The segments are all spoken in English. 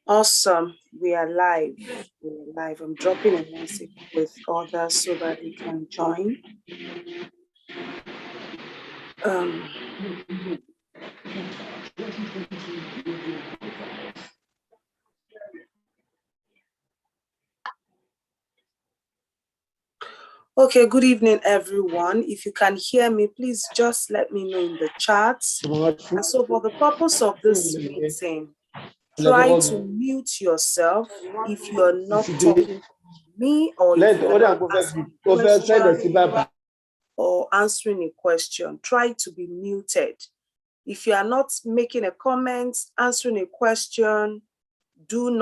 Awesome. We are live. We're live. I'm dropping a message with others so that they can join. Okay, good evening, everyone. If you can hear me, please just let me know in the chat. And so for the purpose of this meeting, try to mute yourself if you're not talking to me or if you're not asking a question or answering a question. Try to be muted. If you are not making a comment, answering a question, don't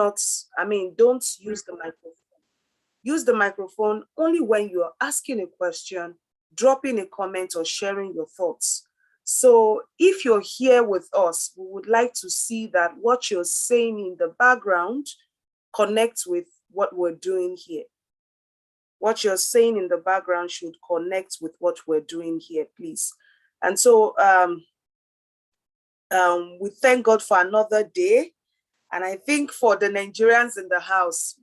use the microphone. Use the microphone only when you are asking a question, dropping a comment, or sharing your thoughts. So if you're here with us, we would like to see that what you're saying in the background connects with what we're doing here. What you're saying in the background should connect with what we're doing here, please. And so we thank God for another day. And I think for the Nigerians in the house,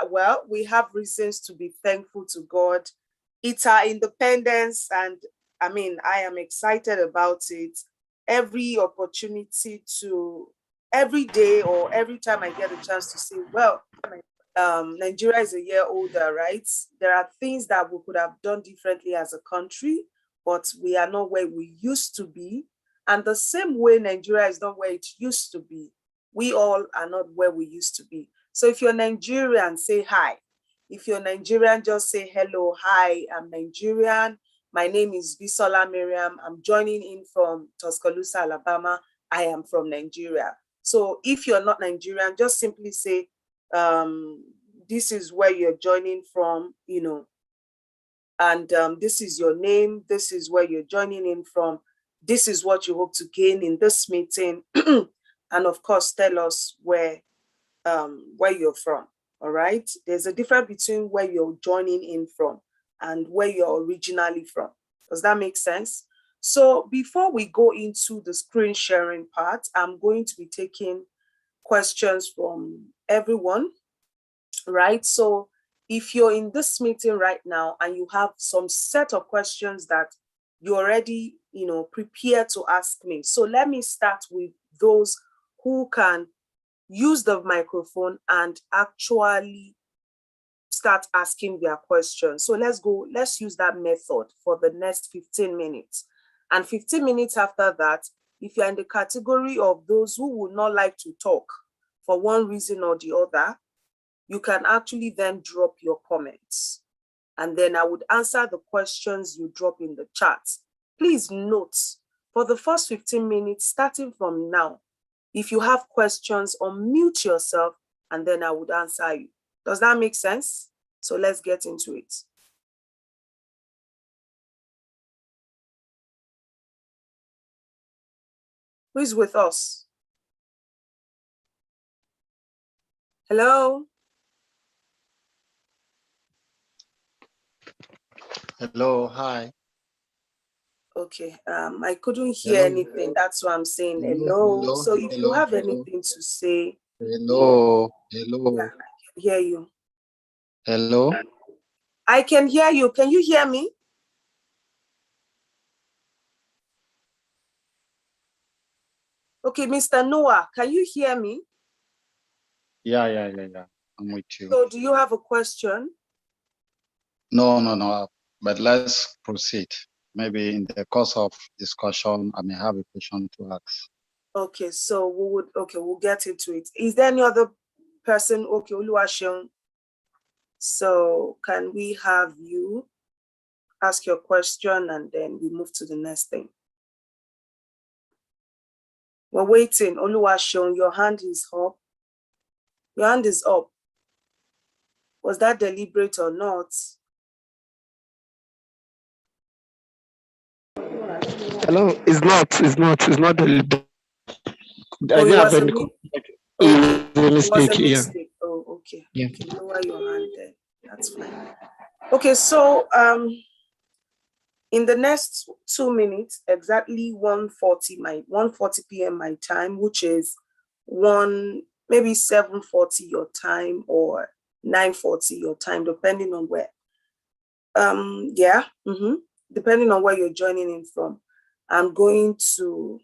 well, we have reasons to be thankful to God. It's our independence, and I am excited about it. Every opportunity every day or every time I get a chance to say, well, Nigeria is a year older, right? There are things that we could have done differently as a country, but we are not where we used to be. And the same way Nigeria is not where it used to be, we all are not where we used to be. So if you're Nigerian, say hi. If you're Nigerian, just say hello. Hi, I'm Nigerian. My name is Bisola-Mariam. I'm joining in from Tuscaloosa, Alabama. I am from Nigeria. So if you're not Nigerian, just simply say, this is where you're joining from, and this is your name. This is where you're joining in from. This is what you hope to gain in this meeting. And of course, tell us where you're from. All right. There's a difference between where you're joining in from and where you're originally from. Does that make sense? So before we go into the screen sharing part, I'm going to be taking questions from everyone. Right. So if you're in this meeting right now and you have some set of questions that you already, prepared to ask me. So let me start with those who can use the microphone and actually start asking their questions. So let's use that method for the next 15 minutes. And 15 minutes after that, if you're in the category of those who would not like to talk for one reason or the other, you can actually then drop your comments. And then I would answer the questions you drop in the chat. Please note, for the first 15 minutes, starting from now, if you have questions, unmute yourself, and then I would answer you. Does that make sense? So let's get into it. Who is with us? Hello? Hello, hi. Okay, I couldn't hear anything. That's why I'm saying hello. So if you have anything to say. Hello. Yeah, I can hear you. Hello. I can hear you. Can you hear me? Okay, Mr. Noah, can you hear me? Yeah. I'm with you. So do you have a question? No. But let's proceed. Maybe in the course of discussion, I may have a question to ask. Okay, so we'll get into it. Is there any other person? Okay, Oluwaseun. So can we have you ask your question and then we move to the next thing? We're waiting. Oluwaseun, your hand is up. Your hand is up. Was that deliberate or not? Hello, it's not deliberate. I Oh, didn't have any. It was a mistake. mistake. Oh, okay. Yeah. Okay, lower your hand there. That's fine. Okay, so in the next 2 minutes, exactly 1:40 p.m. my time, which is maybe 7:40 your time or 9:40 your time, depending on where. Depending on where you're joining in from. I'm going to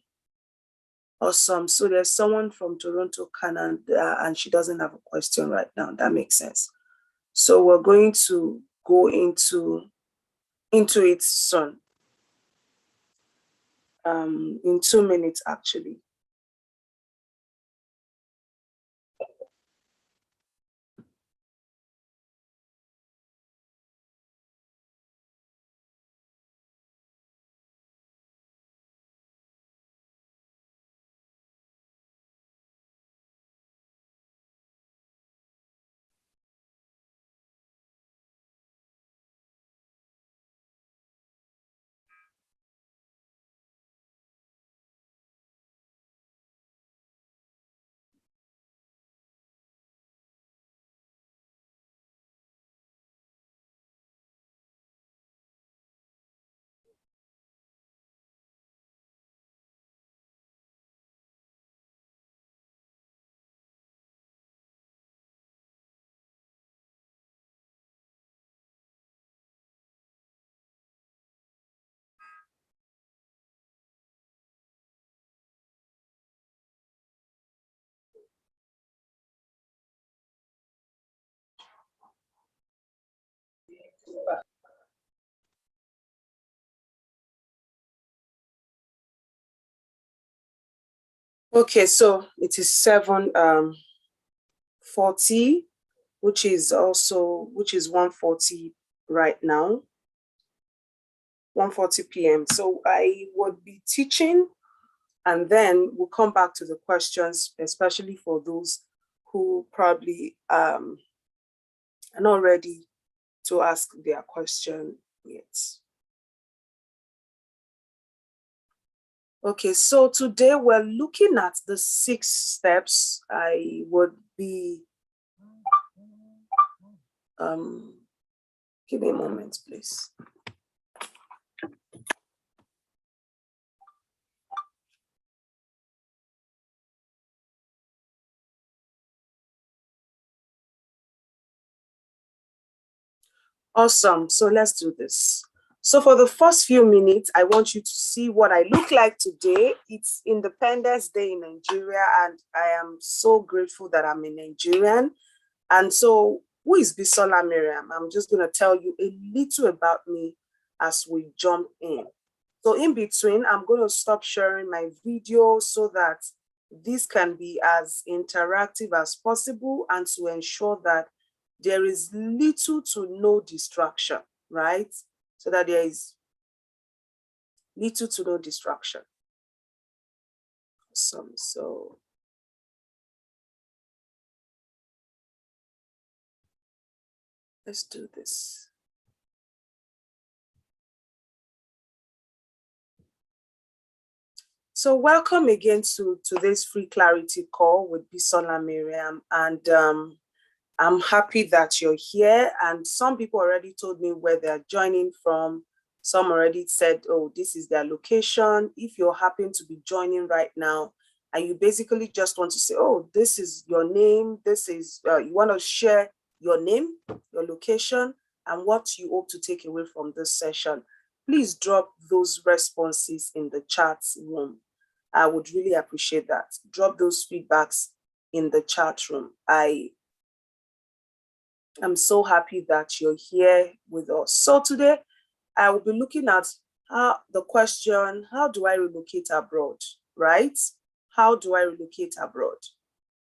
Awesome. So there's someone from Toronto, Canada, and she doesn't have a question right now. That makes sense. So we're going to go into it soon. In 2 minutes, actually. Okay, so it is 7:40, which is 1:40 right now, 1:40 p.m. So I would be teaching, and then we'll come back to the questions, especially for those who probably are not ready to ask their question yet. Okay, so today we're looking at the 6 steps. I would be, give me a moment, please. Awesome, so let's do this. So for the first few minutes, I want you to see what I look like today. It's Independence Day in Nigeria, and I am so grateful that I'm a Nigerian. And so, who is Bisola-Mariam? I'm just going to tell you a little about me as we jump in. So in between, I'm going to stop sharing my video so that this can be as interactive as possible and to ensure that there is little to no distraction, right? So that there is little to no distraction. Awesome. So let's do this. So welcome again to today's free clarity call with Bisola-Mariam, and I'm happy that you're here. And some people already told me where they're joining from. Some already said, oh, this is their location. If you happen to be joining right now, and you basically just want to say, oh, this is your name, this is, you want to share your name, your location, and what you hope to take away from this session, please drop those responses in the chat room. I would really appreciate that. Drop those feedbacks in the chat room. I'm so happy that you're here with us. So today, I will be looking at the question, how do I relocate abroad, right? How do I relocate abroad?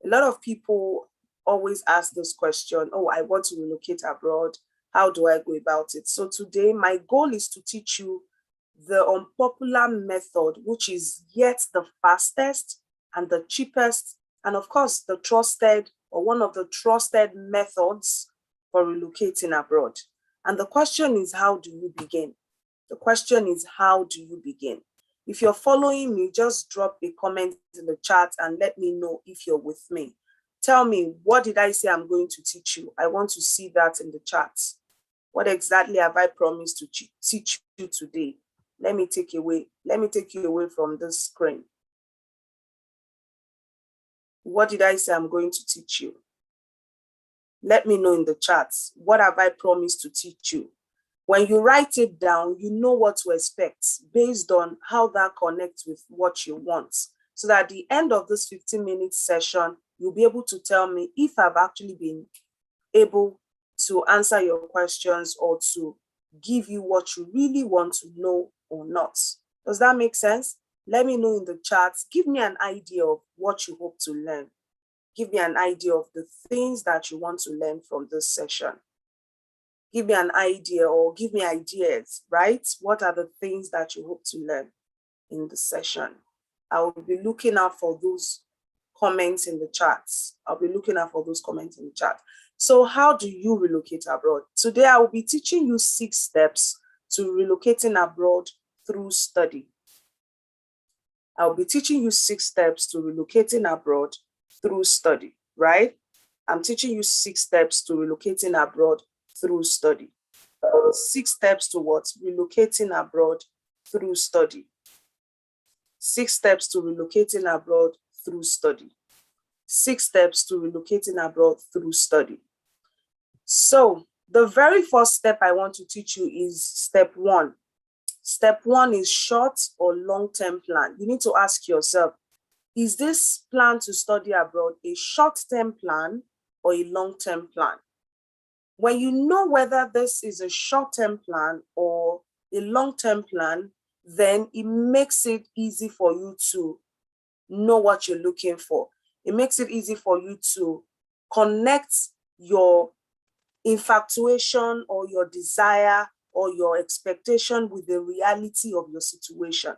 A lot of people always ask this question, oh, I want to relocate abroad. How do I go about it? So today, my goal is to teach you the unpopular method, which is yet the fastest and the cheapest, and of course, the trusted or one of the trusted methods for relocating abroad. And the question is, how do you begin? The question is, how do you begin? If you're following me, just drop a comment in the chat and let me know if you're with me. Tell me, what did I say I'm going to teach you? I want to see that in the chat. What exactly have I promised to teach you today? Let me take you away from this screen. What did I say I'm going to teach you? Let me know in the chats. What have I promised to teach you? When you write it down, you know what to expect based on how that connects with what you want. So that at the end of this 15-minute session, you'll be able to tell me if I've actually been able to answer your questions or to give you what you really want to know or not. Does that make sense? Let me know in the chats. Give me an idea of what you hope to learn. Give me an idea of the things that you want to learn from this session. Give me an idea or give me ideas, right? What are the things that you hope to learn in the session? I will be looking out for those comments in the chats. I'll be looking out for those comments in the chat. So how do you relocate abroad? Today, I will be teaching you 6 steps to relocating abroad through study. I'll be teaching you 6 steps to relocating abroad through study, right? I'm teaching you 6 steps to relocating abroad through study. 6 steps to what? Relocating abroad through study. 6 steps to relocating abroad through study. 6 steps to relocating abroad through study. So the very first step I want to teach you is step 1. Step 1 is short or long-term plan. You need to ask yourself, is this plan to study abroad a short-term plan or a long-term plan? When you know whether this is a short-term plan or a long-term plan, then it makes it easy for you to know what you're looking for. It makes it easy for you to connect your infatuation or your desire or your expectation with the reality of your situation.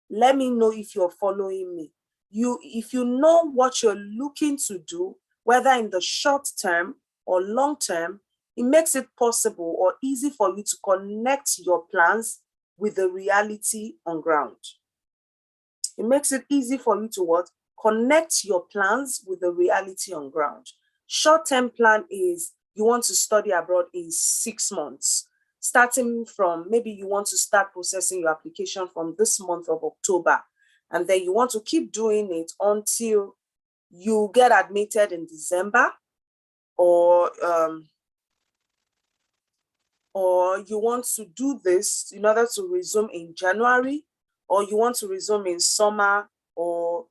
Let me know if you're following me. If you know what you're looking to do, whether in the short term or long term, it makes it possible or easy for you to connect your plans with the reality on ground. It makes it easy for you to what? Connect your plans with the reality on ground. Short-term plan is you want to study abroad in 6 months. Starting from, maybe you want to start processing your application from this month of October, and then you want to keep doing it until you get admitted in December, or you want to do this in order to resume in January, or you want to resume in summer, or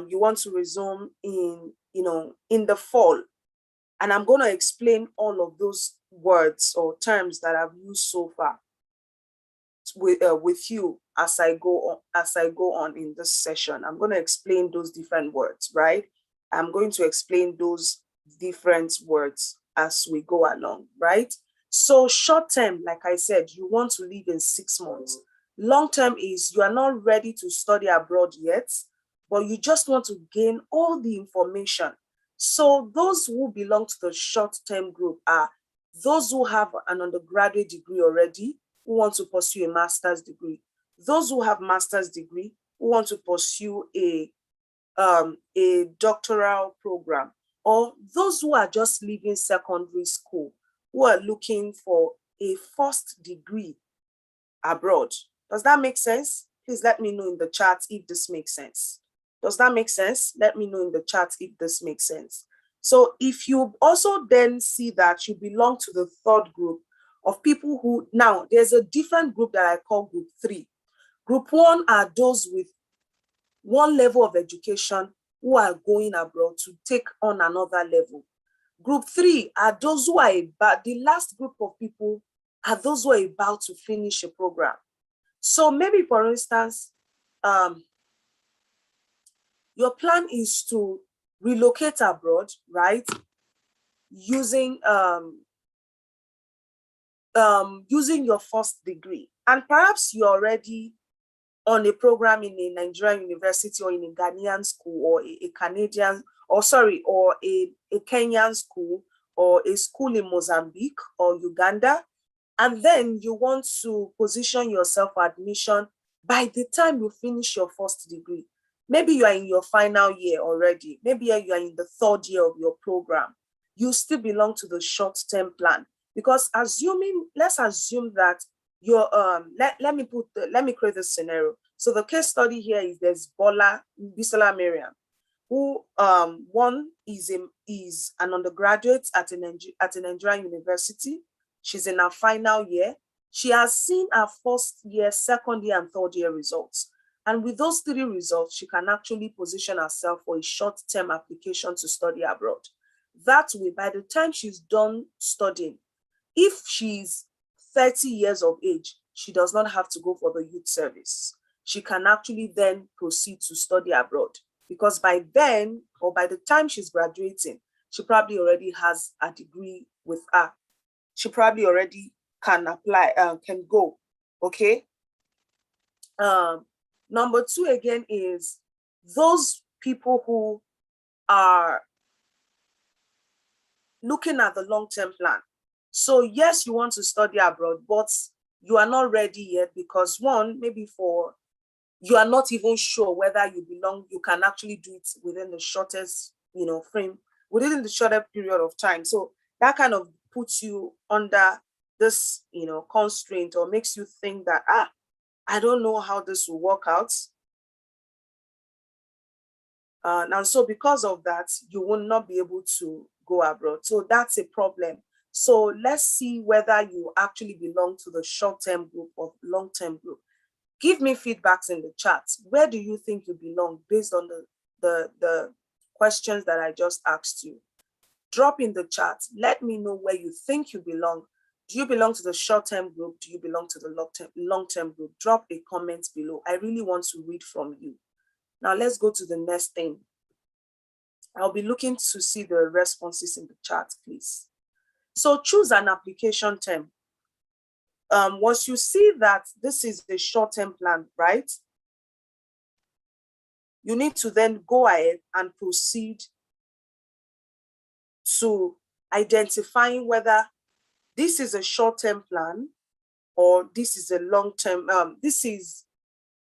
you want to resume in the fall. And I'm going to explain all of those words or terms that I've used so far with you as I go on in this session. I'm going to explain those different words, right? I'm going to explain those different words as we go along, right? So short term, like I said, you want to live in 6 months. Long term is you are not ready to study abroad yet, but you just want to gain all the information. So those who belong to the short-term group are those who have an undergraduate degree already, who want to pursue a master's degree. Those who have master's degree, who want to pursue a doctoral program, or those who are just leaving secondary school, who are looking for a first degree abroad. Does that make sense? Please let me know in the chat if this makes sense. Does that make sense? Let me know in the chat if this makes sense. So if you also then see that you belong to the third group of people who, now there's a different group that I call group 3. Group 1 are those with one level of education who are going abroad to take on another level. Group 3 are those who are about, the last group of people are those who are about to finish a program. So maybe, for instance, your plan is to relocate abroad, right? Using your first degree. And perhaps you're already on a program in a Nigerian university or in a Ghanaian school or a Canadian, or a Kenyan school or a school in Mozambique or Uganda. And then you want to position yourself for admission by the time you finish your first degree. Maybe you are in your final year already. Maybe you are in the 3rd year of your program. You still belong to the short-term plan. Because let's assume that you're, let me create this scenario. So the case study here is there's Bisola-Mariam, who one is an undergraduate at a Nigerian university. She's in her final year. She has seen her first year, second year, and third year results. And with those 3 results, she can actually position herself for a short-term application to study abroad. That way, by the time she's done studying, if she's 30 years of age, she does not have to go for the youth service. She can actually then proceed to study abroad, because by then, or by the time she's graduating, she probably already has a degree with her. She probably already can apply, can go, okay? Number 2 again is those people who are looking at the long-term plan. So yes, you want to study abroad, but you are not ready yet because one, maybe you are not even sure whether you can actually do it within the shortest, frame, within the shorter period of time. So that kind of puts you under this, constraint, or makes you think that, I don't know how this will work out. And so because of that, you will not be able to go abroad. So that's a problem. So let's see whether you actually belong to the short-term group or long-term group. Give me feedbacks in the chat. Where do you think you belong based on the questions that I just asked you? Drop in the chat. Let me know where you think you belong. Do you belong to the short-term group? Do you belong to the long-term group? Drop a comment below. I really want to read from you. Now let's go to the next thing. I'll be looking to see the responses in the chat, please. So choose an application term. Once you see that this is a short-term plan, right? You need to then go ahead and proceed to identifying whether this is a short-term plan or this is a long-term, this is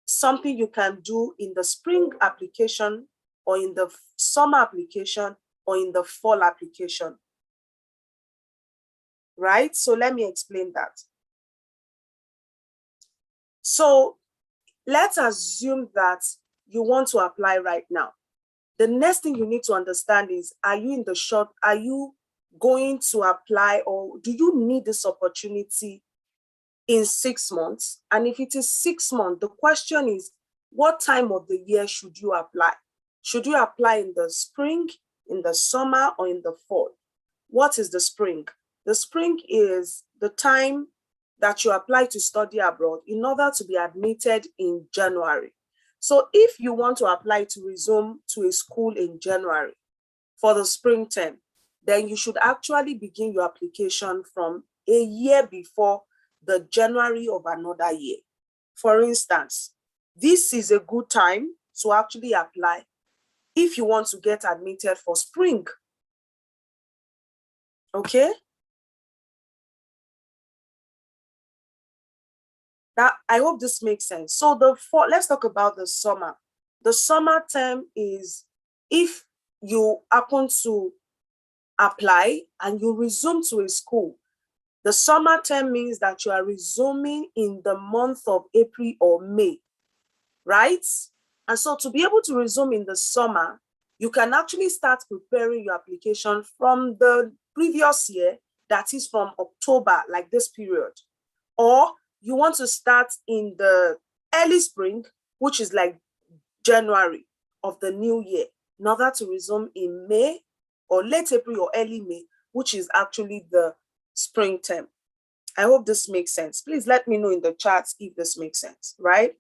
something you can do in the spring application or in the summer application or in the fall application, right? So let me explain that. So let's assume that you want to apply right now. The next thing you need to understand is, are you going to apply, or do you need this opportunity in 6 months? And if it is 6 months, the question is, what time of the year should you apply? Should you apply in the spring, in the summer, or in the fall? What is the spring? The spring is the time that you apply to study abroad in order to be admitted in January. So if you want to apply to resume to a school in January for the spring term, then you should actually begin your application from a year before the January of another year. For instance, this is a good time to actually apply if you want to get admitted for spring. Okay? That, I hope this makes sense. So let's talk about the summer. The summer term is if you happen to apply and you resume to a school. The summer term means that you are resuming in the month of April or May, right? And so to be able to resume in the summer, you can actually start preparing your application from the previous year, that is from October, like this period. Or you want to start in the early spring, which is like January of the new year, in order to resume in May or late April or early May, which is actually the spring term. I hope this makes sense. Please let me know in the chat if this makes sense, right?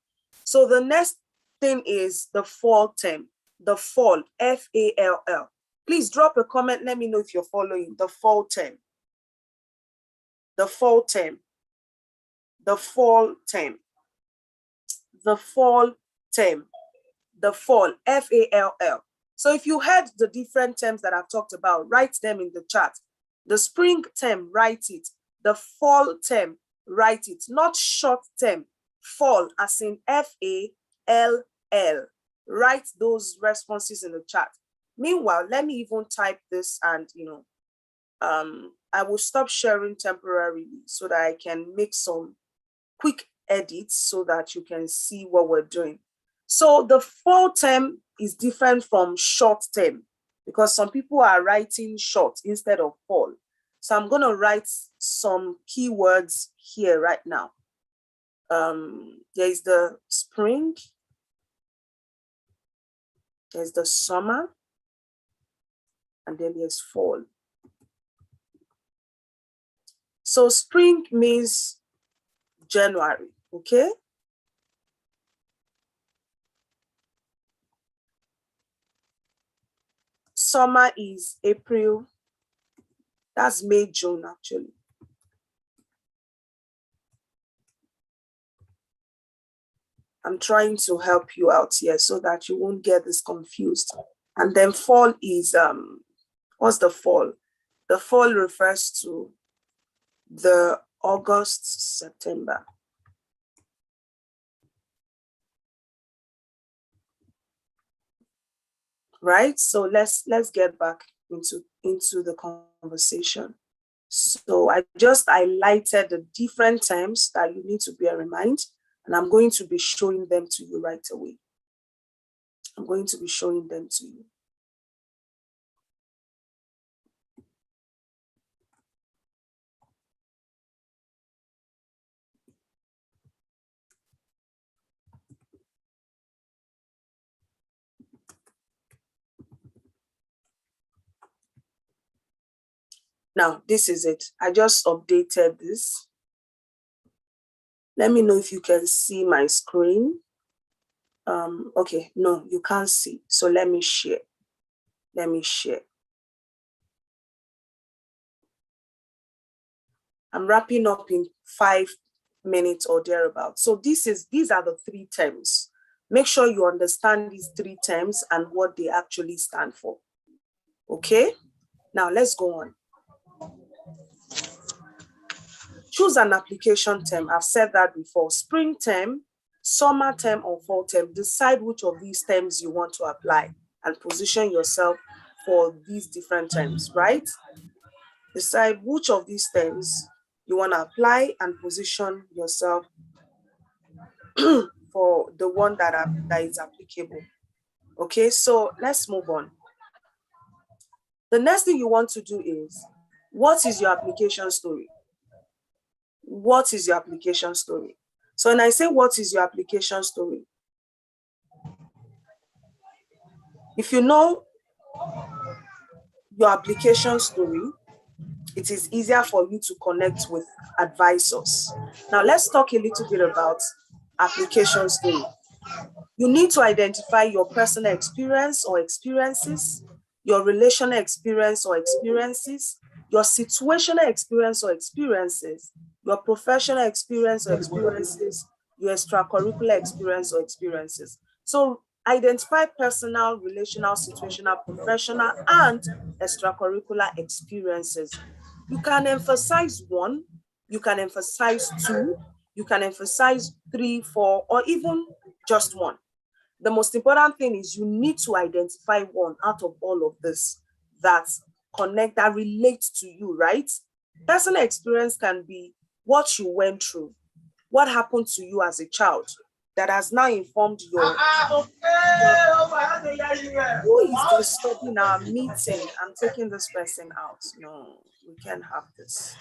So the next thing is the fall term, the fall, F-A-L-L. Please drop a comment. Let me know if you're following the fall term. The fall term. The fall term. The fall term. The fall, F-A-L-L. So if you heard the different terms that I've talked about, write them in the chat. The spring term, write it. The fall term, write it. Not short term, fall, as in F-A-L-L. Write those responses in the chat. Meanwhile, let me even type this and, I will stop sharing temporarily so that I can make some quick edits so that you can see what we're doing. So the fall term is different from short term because some people are writing short instead of fall. So I'm going to write some keywords here right now. There is the spring, there's the summer, and then there's fall. So spring means January, okay? Summer is April. That's May, June, actually. I'm trying to help you out here so that you won't get this confused. And then fall is, what's the fall? The fall refers to the August, September. Right? So let's get back into the conversation. So I just highlighted the different terms that you need to bear in mind, and I'm going to be showing them to you right away. I'm going to be showing them to you. Now, this is it. I just updated this. Let me know if you can see my screen. Okay, no, you can't see. So let me share. Let me share. I'm wrapping up in 5 minutes or thereabout. So these are the 3 terms. Make sure you understand these 3 terms and what they actually stand for. Okay? Now let's go on. Choose an application term. I've said that before. Spring term, summer term, or fall term. Decide which of these terms you want to apply and position yourself for these different terms, right? Decide which of these terms you want to apply and position yourself for the one that is applicable. Okay, so let's move on. The next thing you want to do is, what is your application story? What is your application story? So when I say what is your application story, if you know your application story, it is easier for you to connect with advisors. Now let's talk a little bit about application story. You need to identify your personal experience or experiences, your relational experience or experiences, your situational experience or experiences, your professional experience or experiences, your extracurricular experience or experiences. So identify personal, relational, situational, professional, and extracurricular experiences. You can emphasize 1, you can emphasize 2, you can emphasize 3, 4, or even just 1. The most important thing is you need to identify 1 out of all of this that connect, that relates to you, right? Personal experience can be what you went through, what happened to you as a child that has now informed your... Who is disturbing our meeting? I'm taking this person out. No, we can't have this.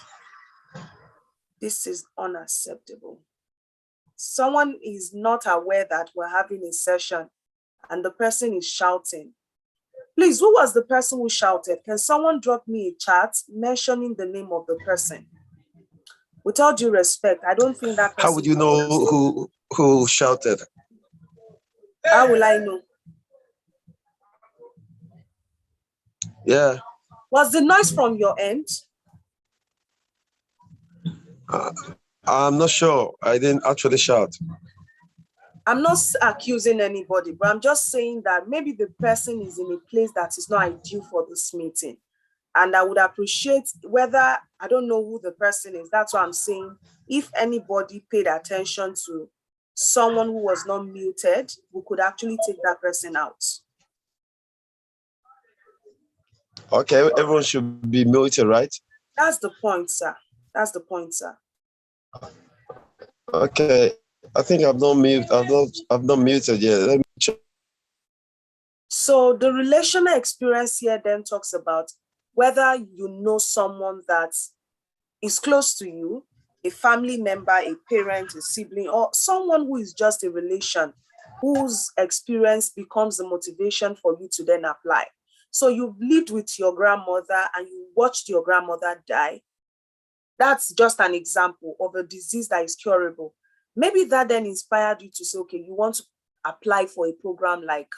This is unacceptable. Someone is not aware that we're having a session and the person is shouting. Please, who was the person who shouted? Can someone drop me a chat mentioning the name of the person? With all due respect, I don't think that person... How would you know who shouted? How will I know? Yeah. Was the noise from your end? I'm not sure. I didn't actually shout. I'm not accusing anybody, but I'm just saying that maybe the person is in a place that is not ideal for this meeting. And I would appreciate whether, I don't know who the person is, that's what I'm saying. If anybody paid attention to someone who was not muted, we could actually take that person out. Okay, everyone should be muted, right? That's the point, sir. That's the point, sir. Okay, I think I've not muted. I've not muted yet. Let me check. So the relational experience here then talks about whether you know someone that is close to you, a family member, a parent, a sibling, or someone who is just a relation, whose experience becomes the motivation for you to then apply. So you've lived with your grandmother and you watched your grandmother die. That's just an example of a disease that is curable. Maybe that then inspired you to say, okay, you want to apply for a program like,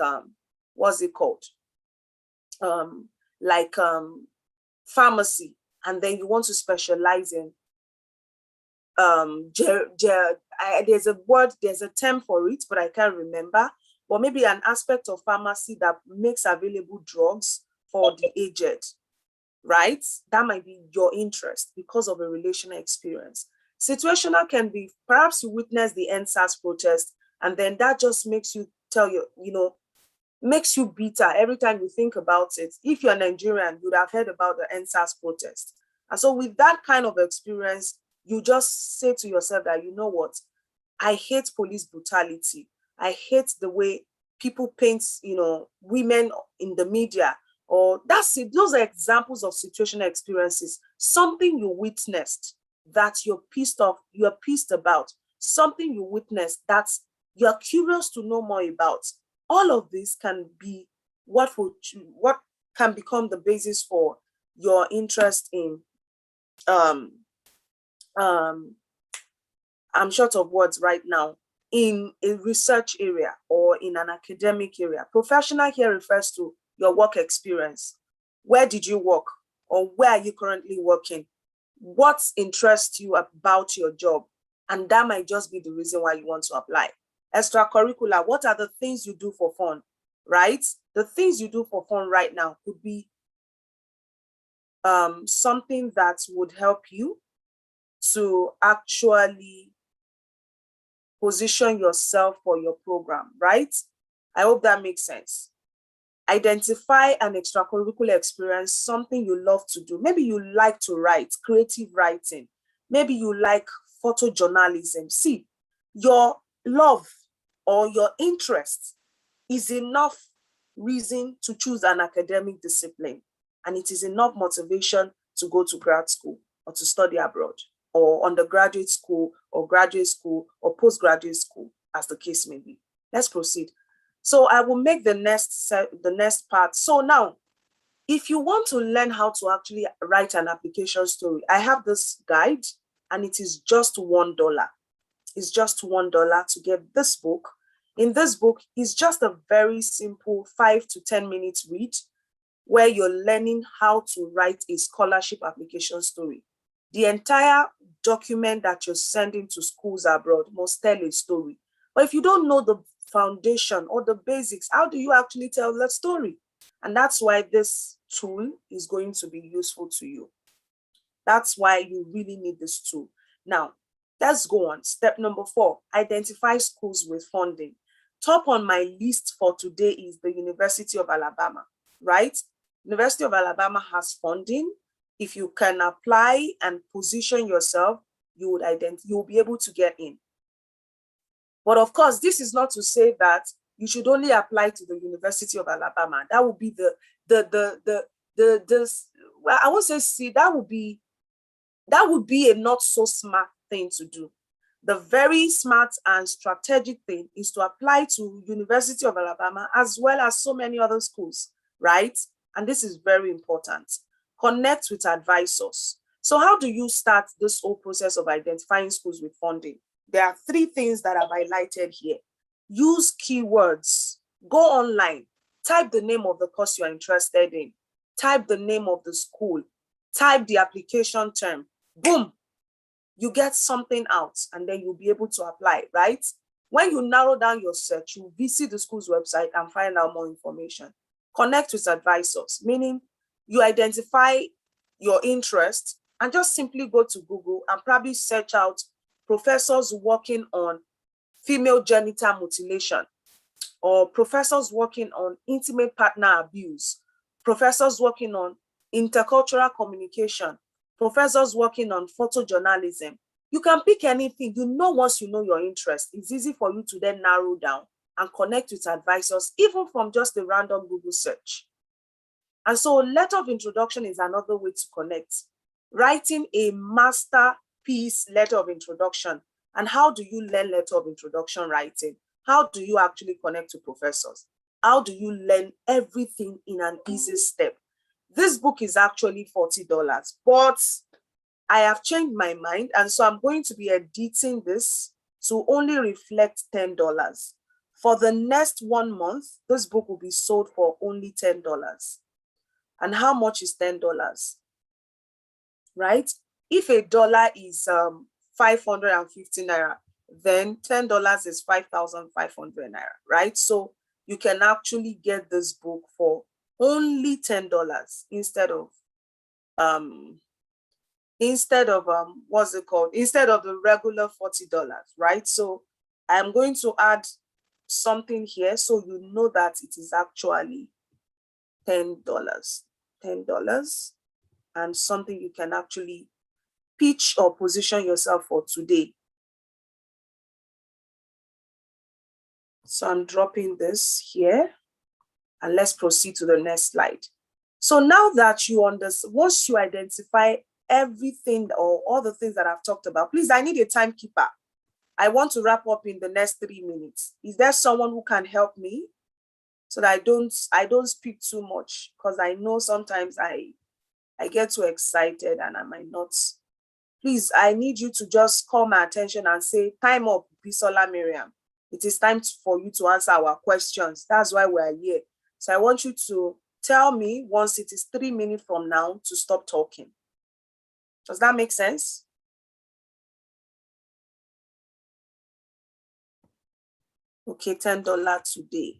what's it called? Pharmacy, and then you want to specialize in there's a word, there's a term for it, but I can't remember. But maybe an aspect of pharmacy that makes available drugs for the aged, right? That might be your interest because of a relational experience. Situational can be, perhaps you witness the NSAS protest, and then that just makes you makes you bitter every time you think about it. If you're Nigerian, you'd have heard about the NSAS protest. And so with that kind of experience, you just say to yourself that, you know what, I hate police brutality. I hate the way people paint, women in the media, or that's it. Those are examples of situational experiences, something you witnessed that you're pissed off, you're pissed about, something you witnessed that you're curious to know more about. All of this can be what can become the basis for your interest in I'm short of words right now, in a research area or in an academic area. Professional here refers to your work experience. Where did you work, or where are you currently working? What interests you about your job? And that might just be the reason why you want to apply. Extracurricular, what are the things you do for fun, right? The things you do for fun right now could be something that would help you to actually position yourself for your program, right? I hope that makes sense. Identify an extracurricular experience, something you love to do. Maybe you like to write, creative writing. Maybe you like photojournalism. See, your love or your interest is enough reason to choose an academic discipline, and it is enough motivation to go to grad school or to study abroad, or undergraduate school or graduate school or postgraduate school, as the case may be. Let's proceed. So I will make the next part. So now, if you want to learn how to actually write an application story, I have this guide, and it is just $1. It's just $1 to get this book. In this book, it's just a very simple 5 to 10 minutes read, where you're learning how to write a scholarship application story. The entire document that you're sending to schools abroad must tell a story. But if you don't know the foundation or the basics, how do you actually tell that story? And that's why this tool is going to be useful to you. That's why you really need this tool. Now, let's go on. Step number 4, identify schools with funding. Top on my list for today is the University of Alabama, right? University of Alabama has funding. If you can apply and position yourself, you will be able to get in. But of course, this is not to say that you should only apply to the University of Alabama. That would be well, I won't say see, that would be a not so smart thing to do. The very smart and strategic thing is to apply to University of Alabama as well as so many other schools, right? And this is very important. Connect with advisors. So how do you start this whole process of identifying schools with funding? There are 3 things that I've highlighted here. Use keywords. Go online. Type the name of the course you are interested in. Type the name of the school. Type the application term. Boom. You get something out, and then you'll be able to apply, right? When you narrow down your search, you visit the school's website and find out more information. Connect with advisors, meaning you identify your interest and just simply go to Google and probably search out professors working on female genital mutilation, or professors working on intimate partner abuse, professors working on intercultural communication, professors working on photojournalism. You can pick anything. Once you know your interest, it's easy for you to then narrow down and connect with advisors, even from just a random Google search. And so letter of introduction is another way to connect. Writing a masterpiece letter of introduction. And how do you learn letter of introduction writing? How do you actually connect to professors? How do you learn everything in an easy step? This book is actually $40, but I have changed my mind. And so I'm going to be editing this to only reflect $10. For the next 1 month, this book will be sold for only $10. And how much is $10? Right? If a dollar is 550 naira, then $10 is 5,500 naira, right? So you can actually get this book for only $10 instead of what's it called? Instead of the regular $40, right? So I'm going to add something here so you know that it is actually $10. $10 and something you can actually pitch or position yourself for today. So I'm dropping this here and let's proceed to the next slide. So now that you understand, once you identify everything or all the things that I've talked about, please, I need a timekeeper. I want to wrap up in the next 3 minutes. Is there someone who can help me so that I don't speak too much? Because I know sometimes I get too excited and I might not. Please, I need you to just call my attention and say, time up, Bisola-Mariam. It is time for you to answer our questions. That's why we're here. So I want you to tell me once it is 3 minutes from now to stop talking. Does that make sense? Okay, $10 today.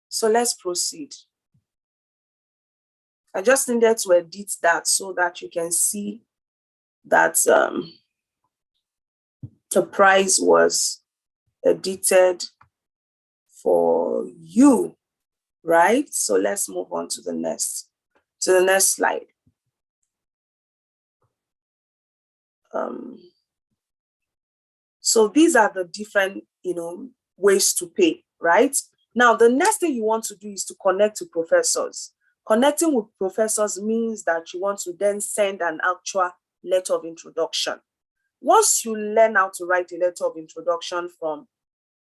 So let's proceed. I just needed to edit that so that you can see that the price was edited for you, right? So let's move on to the next slide. So these are the different, ways to pay, right? Now, the next thing you want to do is to connect to professors. Connecting with professors means that you want to then send an actual letter of introduction. Once you learn how to write a letter of introduction from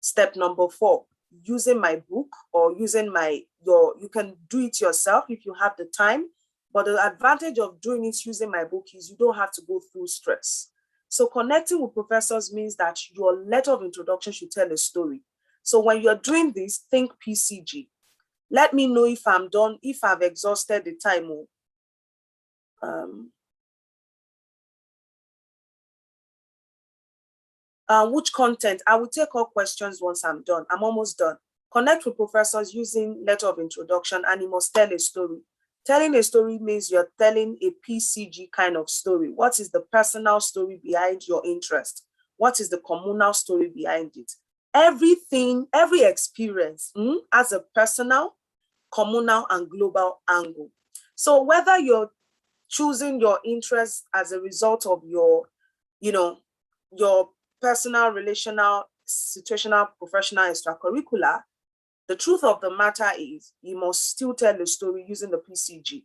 step number 4, using my book or using you can do it yourself if you have the time. But the advantage of doing it using my book is you don't have to go through stress. So connecting with professors means that your letter of introduction should tell a story. So when you're doing this, think PCG. Let me know if I'm done, if I've exhausted the time. Which content? I will take all questions once I'm done. I'm almost done. Connect with professors using letter of introduction, and you must tell a story. Telling a story means you're telling a PCG kind of story. What is the personal story behind your interest? What is the communal story behind it? Everything, every experience has a personal, communal, and global angle. So whether you're choosing your interest as a result of your personal, relational, situational, professional, extracurricular, the truth of the matter is you must still tell the story using the PCG.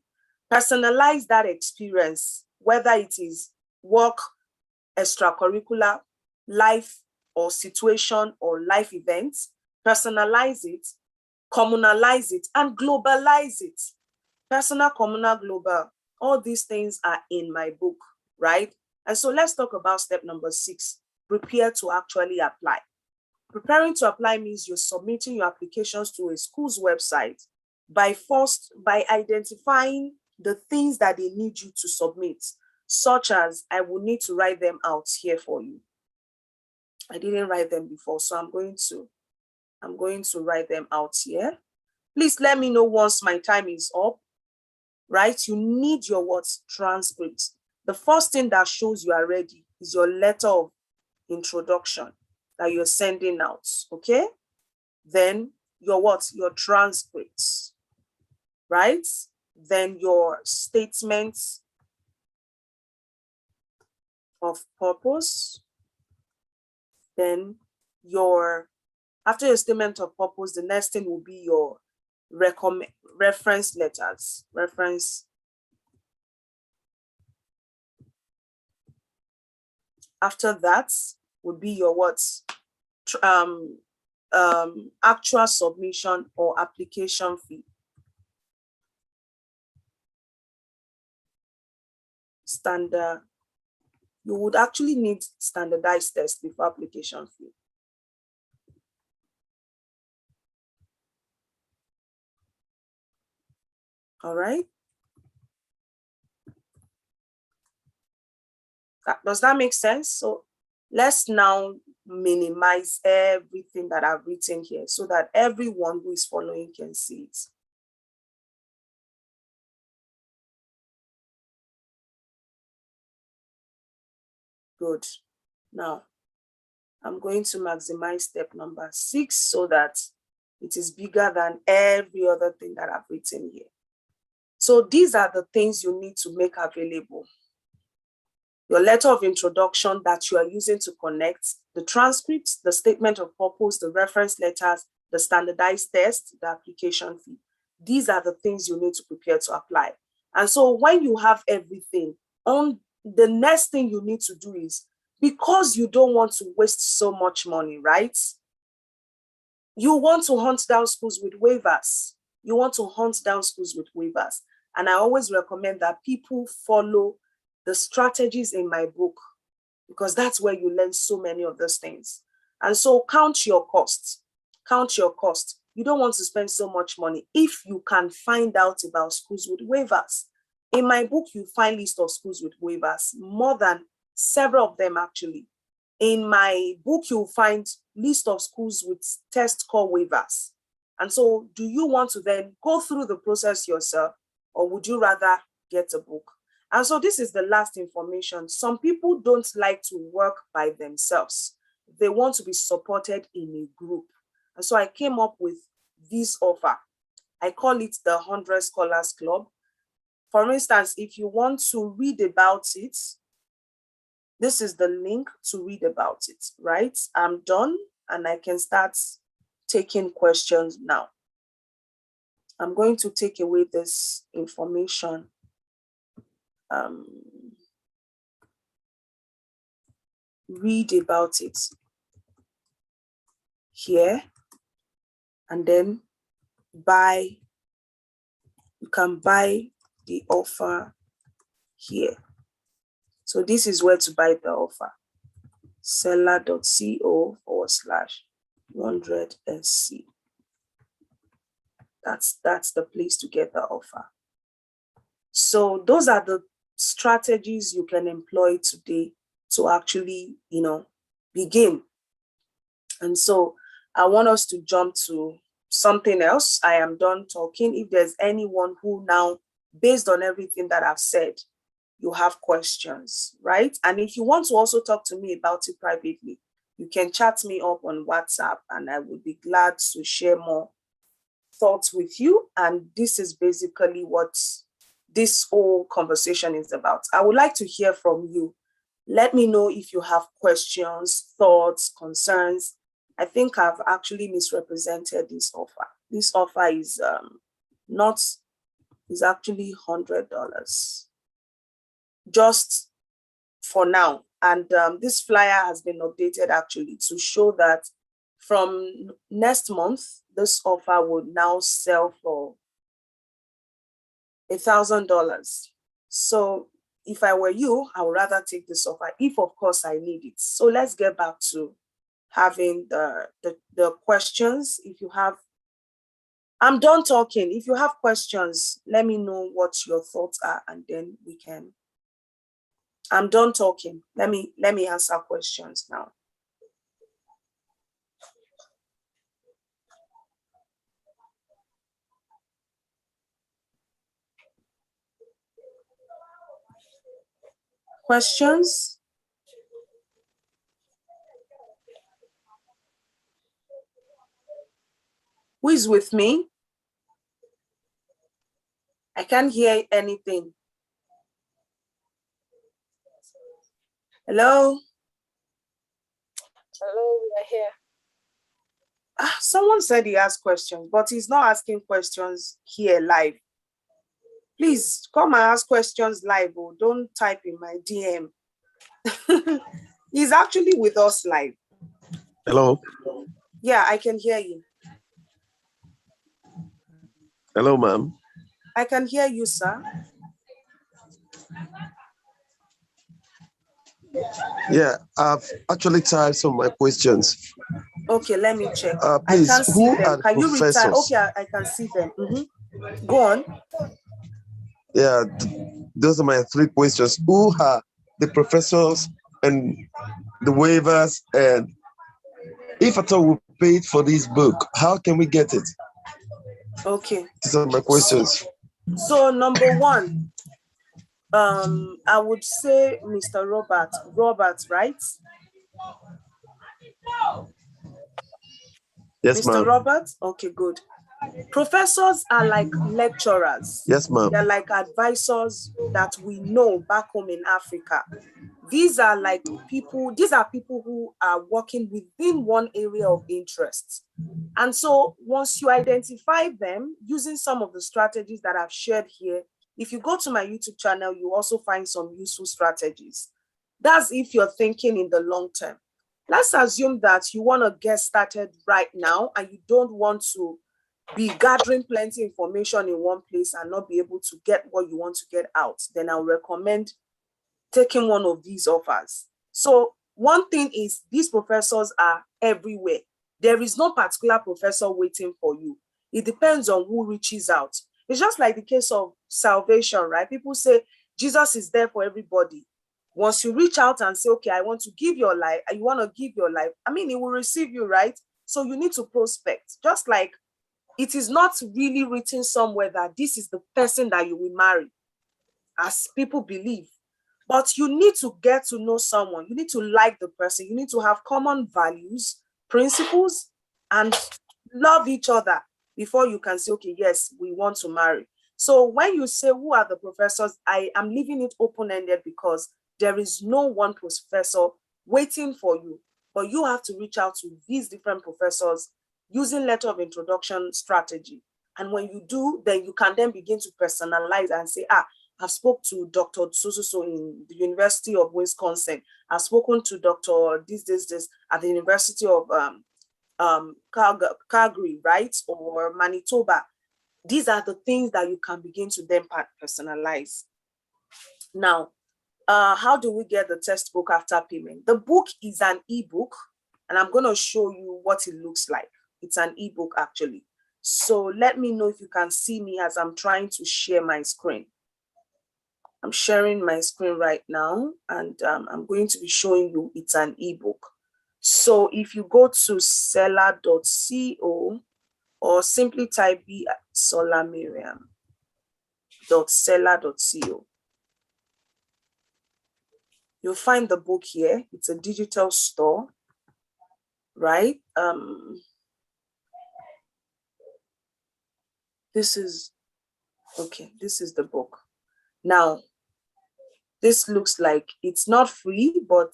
Personalize that experience, whether it is work, extracurricular, life or situation or life events. Personalize it, communalize it, and globalize it. Personal, communal, global. All these things are in my book, right? And so let's talk about step number 6. Prepare to actually apply. Preparing to apply means you're submitting your applications to a school's website by identifying the things that they need you to submit, such as I will need to write them out here for you. I didn't write them before, so I'm going to write them out here. Please let me know once my time is up, right? You need your words transcripts. The first thing that shows you are ready is your letter of introduction that you're sending out, okay? Then your what? Your transcripts, right? Then your statements of purpose. Then after your statement of purpose, the next thing will be your reference letters. After that would be your what? Actual submission or application fee. You would actually need standardized test before application fee. All right. Does that make sense? So let's now minimize everything that I've written here so that everyone who is following can see it. Good. Now, I'm going to maximize step number 6 so that it is bigger than every other thing that I've written here. So these are the things you need to make available. Your letter of introduction that you are using to connect, the transcripts, the statement of purpose, the reference letters, the standardized test, the application fee. These are the things you need to prepare to apply. And so when you have everything, the next thing you need to do is, because you don't want to waste so much money, right? You want to hunt down schools with waivers. And I always recommend that people follow the strategies in my book, because that's where you learn so many of those things. And so count your costs. You don't want to spend so much money if you can find out about schools with waivers. In my book, you find list of schools with waivers, more than several of them actually. In my book, you'll find list of schools with test score waivers. And so do you want to then go through the process yourself, or would you rather get a book? And so this is the last information. Some people don't like to work by themselves. They want to be supported in a group. And so I came up with this offer. I call it the 100 Scholars Club. For instance, if you want to read about it, this is the link to read about it, right? I'm done and I can start taking questions now. I'm going to take away this information. Read about it here, and then you can buy the offer here. So this is where to buy the offer. seller.co/100SC. That's the place to get the offer. So those are the strategies you can employ today to actually, begin. And so I want us to jump to something else. I am done talking. If there's anyone who now, based on everything that I've said, you have questions, right? And if you want to also talk to me about it privately, you can chat me up on WhatsApp and I would be glad to share more thoughts with you. And this is basically what this whole conversation is about. I would like to hear from you. Let me know if you have questions, thoughts, concerns. I think I've actually misrepresented this offer. This offer is actually $100 just for now. And this flyer has been updated actually to show that from next month, this offer would now sell for $1,000. So if I were you, I would rather take this offer if, of course, I need it. So let's get back to having the questions. If you have, I'm done talking. If you have questions, let me know what your thoughts are, and then we can. I'm done talking. Let me answer questions now. Questions? Who is with me? I can't hear anything. Hello? Hello, we are here. Someone said he has questions, but he's not asking questions here live. Please come and ask questions live. Oh, don't type in my DM. He's actually with us live. Hello. Yeah, I can hear you. Hello, ma'am. I can hear you, sir. Yeah, I've actually typed some of my questions. Okay, let me check. Please, I can't see who them. are the Can you retype? professors? Okay, I can see them. Go on. Yeah, those are my 3 questions. Who are the professors and the waivers? And if at all we paid for this book, how can we get it? Okay. These are my questions. So number 1, I would say Mr. Robert. Robert, right? Yes, Mr. ma'am. Robert? Okay, good. Professors are like lecturers. Yes, ma'am. They're like advisors that we know back home in Africa. These are people who are working within one area of interest. And so once you identify them using some of the strategies that I've shared here, if you go to my YouTube channel, you also find some useful strategies. That's if you're thinking in the long term. Let's assume that you want to get started right now and you don't want to be gathering plenty information in one place and not be able to get what you want to get out. Then I'll recommend taking one of these offers. So one thing is these professors are everywhere. There is no particular professor waiting for you. It depends on who reaches out. It's just like the case of salvation, right? People say Jesus is there for everybody. Once you reach out and say, okay, I want to give your life, you want to give your life, I mean, he will receive you, right? So you need to prospect. Just like it is not really written somewhere that this is the person that you will marry, as people believe. But you need to get to know someone. You need to like the person. You need to have common values, principles, and love each other before you can say, okay, yes, we want to marry. So when you say, who are the professors, I am leaving it open-ended because there is no one professor waiting for you. But you have to reach out to these different professors using letter of introduction strategy. And when you do, then you can then begin to personalize and say, I've spoke to Dr. So in the University of Wisconsin. I've spoken to Dr. This at the University of Calgary, right? Or Manitoba. These are the things that you can begin to then personalize. Now, how do we get the textbook after payment? The book is an ebook, and I'm going to show you what it looks like. It's an ebook, actually. So let me know if you can see me as I'm trying to share my screen. I'm sharing my screen right now, and I'm going to be showing you it's an ebook. So if you go to seller.co or simply type Bisola-Mariam.seller.co, you'll find the book here. It's a digital store, right? This is the book. Now, this looks like it's not free, but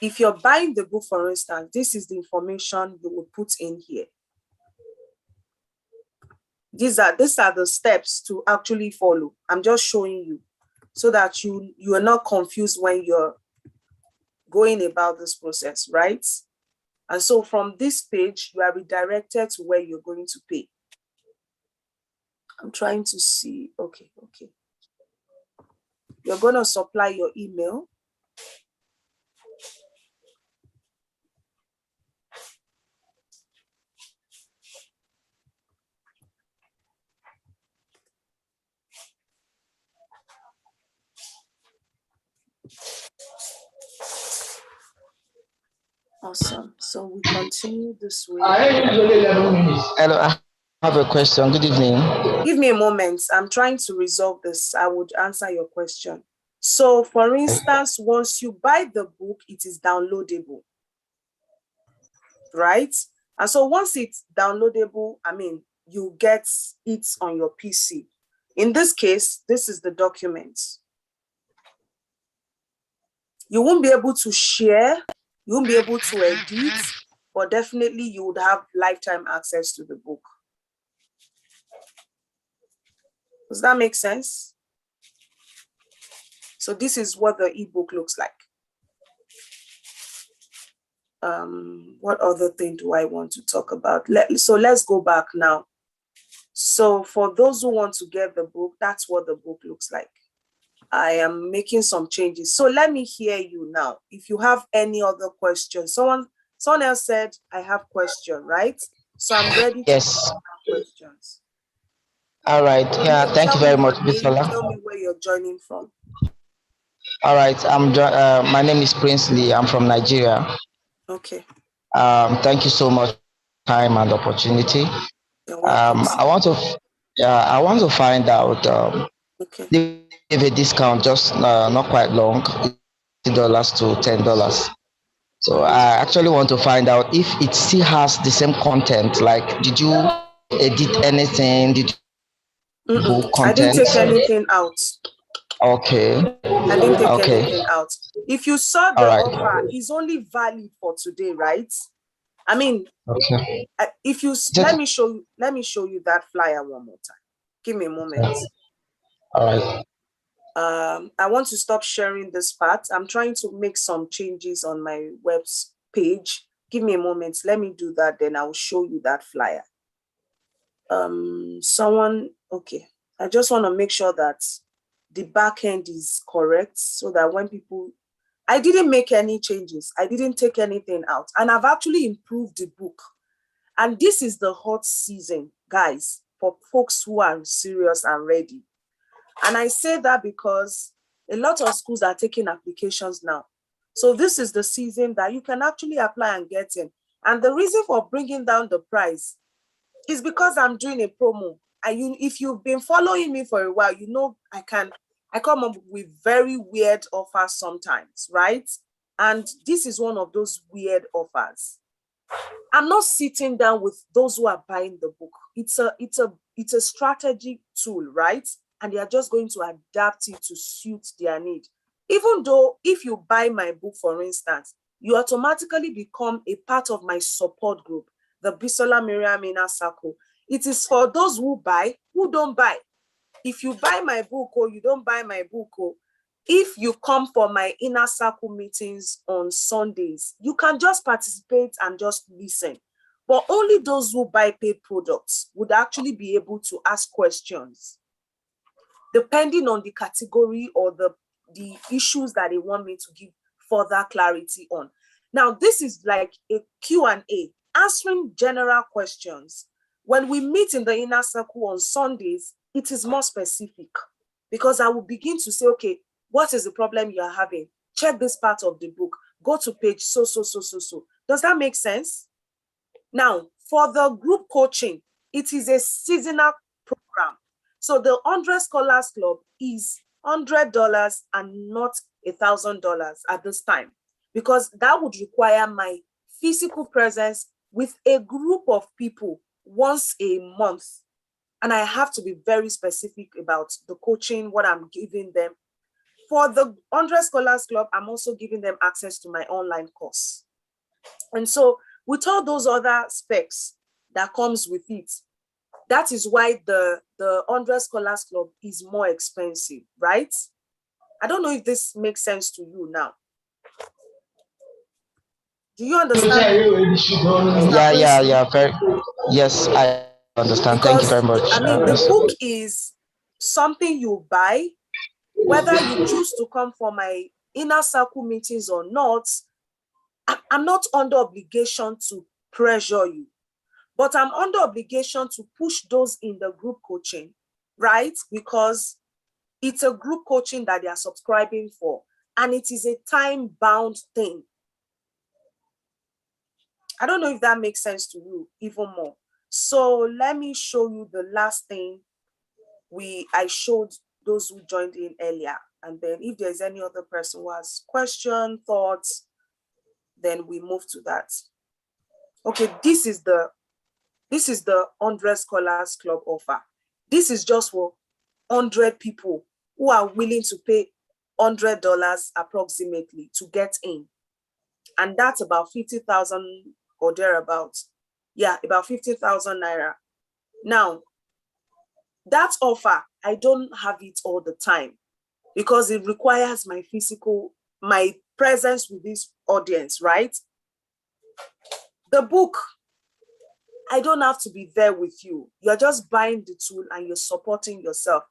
if you're buying the book, for instance, this is the information you will put in here. These are the steps to actually follow. I'm just showing you so that you are not confused when you're going about this process, right? And so from this page, you are redirected to where you're going to pay. I'm trying to see. Okay. You're going to supply your email. Awesome. So we continue this way. Hello, I have a question. Good evening. Give me a moment. I'm trying to resolve this. I would answer your question. So for instance, once you buy the book, it is downloadable, right? And so once it's downloadable, I mean, you get it on your PC. In this case, this is the document. You won't be able to share, you won't be able to edit, but definitely you would have lifetime access to the book. Does that make sense? So this is what the ebook looks like. What other thing do I want to talk about? So let's go back now. So for those who want to get the book, that's what the book looks like. I am making some changes. So let me hear you now. If you have any other questions, someone else said, I have question, right? So I'm ready to Yes. questions. All right. Yeah. Thank you very much, Bisola. Tell me where you're joining from. All right. My name is Prince Lee. I'm from Nigeria. Okay. Thank you so much for the time and opportunity. You're welcome. I want to find out. Okay. They give a discount just not quite long, $20 to $10. So I actually want to find out if it still has the same content. Like, did you edit anything? Did you book I didn't content? take anything out. Okay. I didn't take anything out. If you saw the offer, it's only valid for today, right? I mean, okay. If you let me show you that flyer one more time. Give me a moment. All right. I want to stop sharing this part. I'm trying to make some changes on my web's page. Give me a moment. Let me do that. Then I'll show you that flyer. Okay. I just want to make sure that the back end is correct so that when people, I didn't make any changes. I didn't take anything out. And I've actually improved the book. And this is the hot season, guys, for folks who are serious and ready. And I say that because a lot of schools are taking applications now. So this is the season that you can actually apply and get in. And the reason for bringing down the price is because I'm doing a promo. If you've been following me for a while, you know I come up with very weird offers sometimes, right? And this is one of those weird offers. I'm not sitting down with those who are buying the book. It's a strategy tool, right? And they are just going to adapt it to suit their need. Even though if you buy my book, for instance, you automatically become a part of my support group, the Bisola-Mariam Inner Circle. It is for those who buy, who don't buy. If you buy my book or you don't buy my book, or if you come for my inner circle meetings on Sundays, you can just participate and just listen. But only those who buy paid products would actually be able to ask questions, depending on the category or the issues that they want me to give further clarity on. Now, this is like a Q&A, answering general questions. When we meet in the inner circle on Sundays, it is more specific because I will begin to say, okay, what is the problem you are having? Check this part of the book. Go to page so. Does that make sense? Now, for the group coaching, it is a seasonal program. So the 100 Scholars Club is $100 and not $1,000 at this time, because that would require my physical presence with a group of people once a month. And I have to be very specific about the coaching, what I'm giving them. For the 100 Scholars Club, I'm also giving them access to my online course. And so with all those other specs that comes with it, that is why the 100 Scholars Club is more expensive, right? I don't know if this makes sense to you now. Do you understand? Yeah. Yes, I understand. Because, thank you very much. I mean, the book is something you buy, whether you choose to come for my inner circle meetings or not. I'm not under obligation to pressure you, but I'm under obligation to push those in the group coaching, right? Because it's a group coaching that they are subscribing for, and it is a time-bound thing. I don't know if that makes sense to you even more. So let me show you the last thing I showed those who joined in earlier. And then if there's any other person who has question, thoughts, then we move to that. Okay, this is the 100 Scholars Club offer. This is just for 100 people who are willing to pay $100 approximately to get in. And that's about 50,000 or thereabouts. Yeah, about 50,000 naira. Now, that offer, I don't have it all the time because it requires my presence with this audience, right? The book, I don't have to be there with you. You're just buying the tool and you're supporting yourself.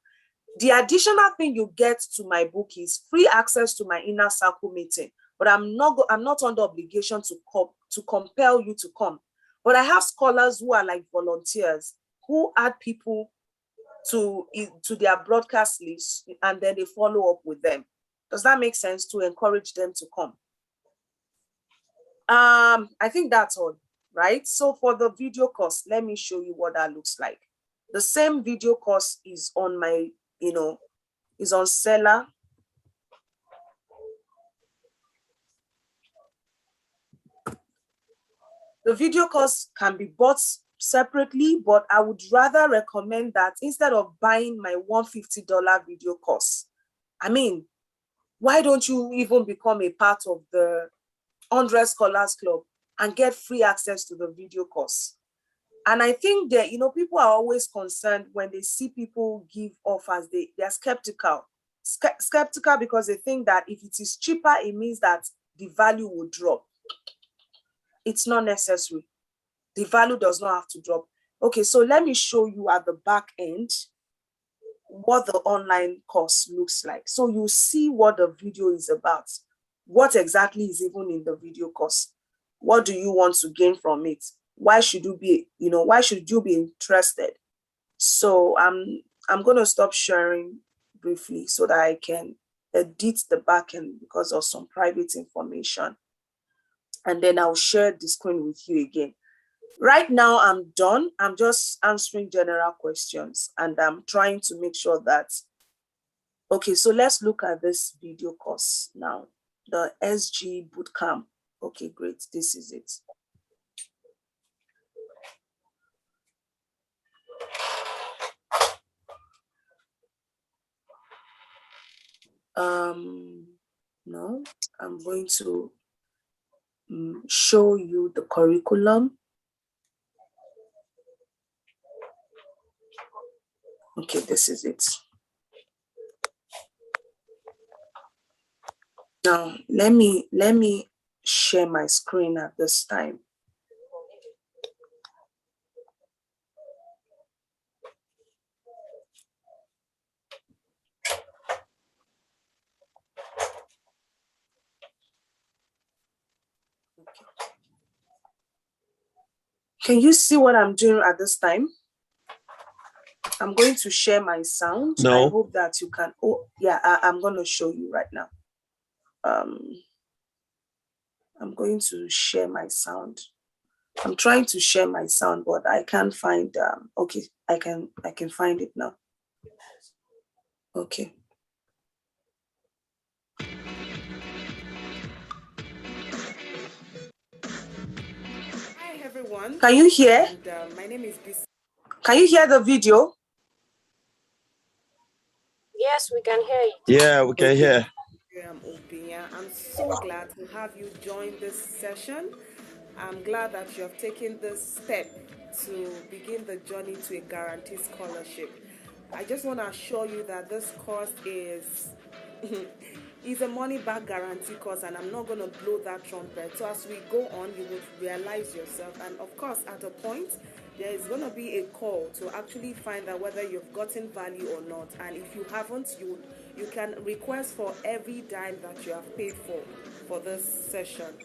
The additional thing you get to my book is free access to my inner circle meeting, but I'm not under obligation to compel you to come. But I have scholars who are like volunteers who add people to their broadcast list and then they follow up with them. Does that make sense, to encourage them to come? I think that's all, right? So for the video course, let me show you what that looks like. The same video course is on my, is on Seller. The video course can be bought separately, but I would rather recommend that instead of buying my $150 video course, why don't you even become a part of the 100 Scholars Club and get free access to the video course? And I think that, people are always concerned when they see people give offers, they're skeptical. Skeptical because they think that if it is cheaper, it means that the value will drop. It's not necessary. The value does not have to drop. Okay, so let me show you at the back end what the online course looks like. So you see what the video is about. What exactly is even in the video course? What do you want to gain from it? Why should you be interested? So I'm going to stop sharing briefly so that I can edit the back end because of some private information. And then I'll share the screen with you again. Right now, I'm done. I'm just answering general questions and I'm trying to make sure that, okay, so let's look at this video course now, the SG Bootcamp. Okay, great, this is it. No, I'm going to show you the curriculum. Okay, this is it. Now, let me share my screen at this time. Can you see what I'm doing at this time? I'm going to share my sound. No. I hope that you can. Oh, yeah, I'm going to show you right now. I'm going to share my sound. I'm trying to share my sound, but I can't find. Okay, I can find it now. Okay. Hi everyone. Can you hear? And, my name is Bisola. Can you hear the video? Yes, we can hear you. Yeah, we can hear. I'm so glad to have you join this session. I'm glad that you have taken this step to begin the journey to a guaranteed scholarship. I just want to assure you that this course is a money-back guarantee course, and I'm not going to blow that trumpet. So as we go on, you will realize yourself. And of course, at a point, there is going to be a call to actually find out whether you've gotten value or not. And if you haven't, you can request for every dime that you have paid for this session.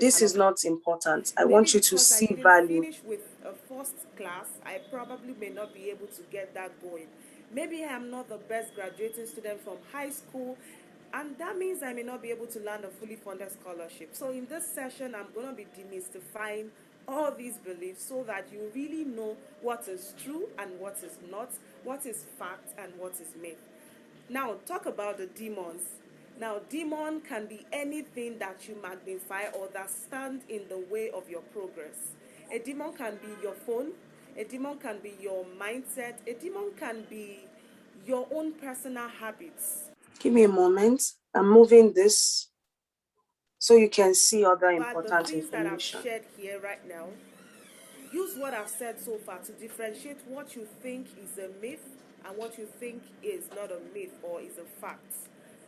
This is not important. I want you to see value. Finish with a first class, I probably may not be able to get that going. Maybe I'm not the best graduating student from high school, and that means I may not be able to land a fully funded scholarship. So in this session, I'm going to be demystifying all these beliefs so that you really know what is true and what is not, what is fact and what is myth. Now, talk about the demons. Now, demon can be anything that you magnify or that stand in the way of your progress. A demon can be your phone, a demon can be your mindset, a demon can be your own personal habits. Give me a moment. I'm moving this so you can see other important information. That I've shared here right now, use what I've said so far to differentiate what you think is a myth and what you think is not a myth or is a fact.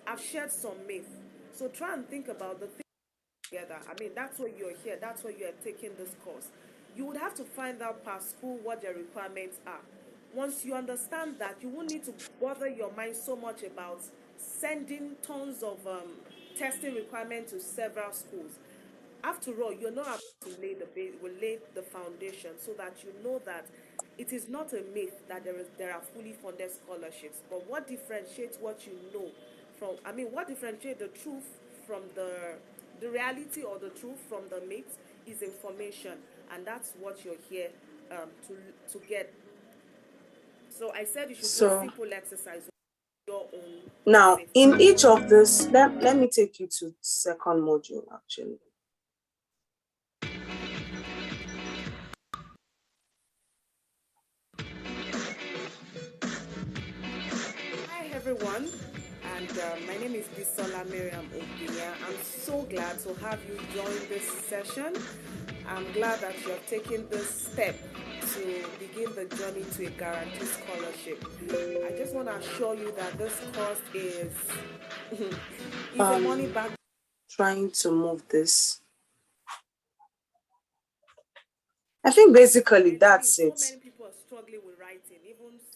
I've shared some myth, so try and think about the things together. I mean, that's why you're here, that's why you're taking this course. You would have to find out per school what their requirements are. Once you understand that, you won't need to bother your mind so much about sending tons of testing requirements to several schools. After all, you're not about to lay the foundation so that you know that it is not a myth that there are fully funded scholarships. But what differentiates what you know from, what differentiates the truth from the reality or the truth from the myth is information, and that's what you're here to get. So I said you should do a simple exercise with your own. Now, in each of this, let me take you to second module actually. Hi everyone, and my name is Bisola-Mariam. I'm so glad to have you join this session. I'm glad that you have taken this step to begin the journey to a guaranteed scholarship. I just want to assure you that this course is a money back. Trying to move this. I think basically that's it. So many people are struggling with writing.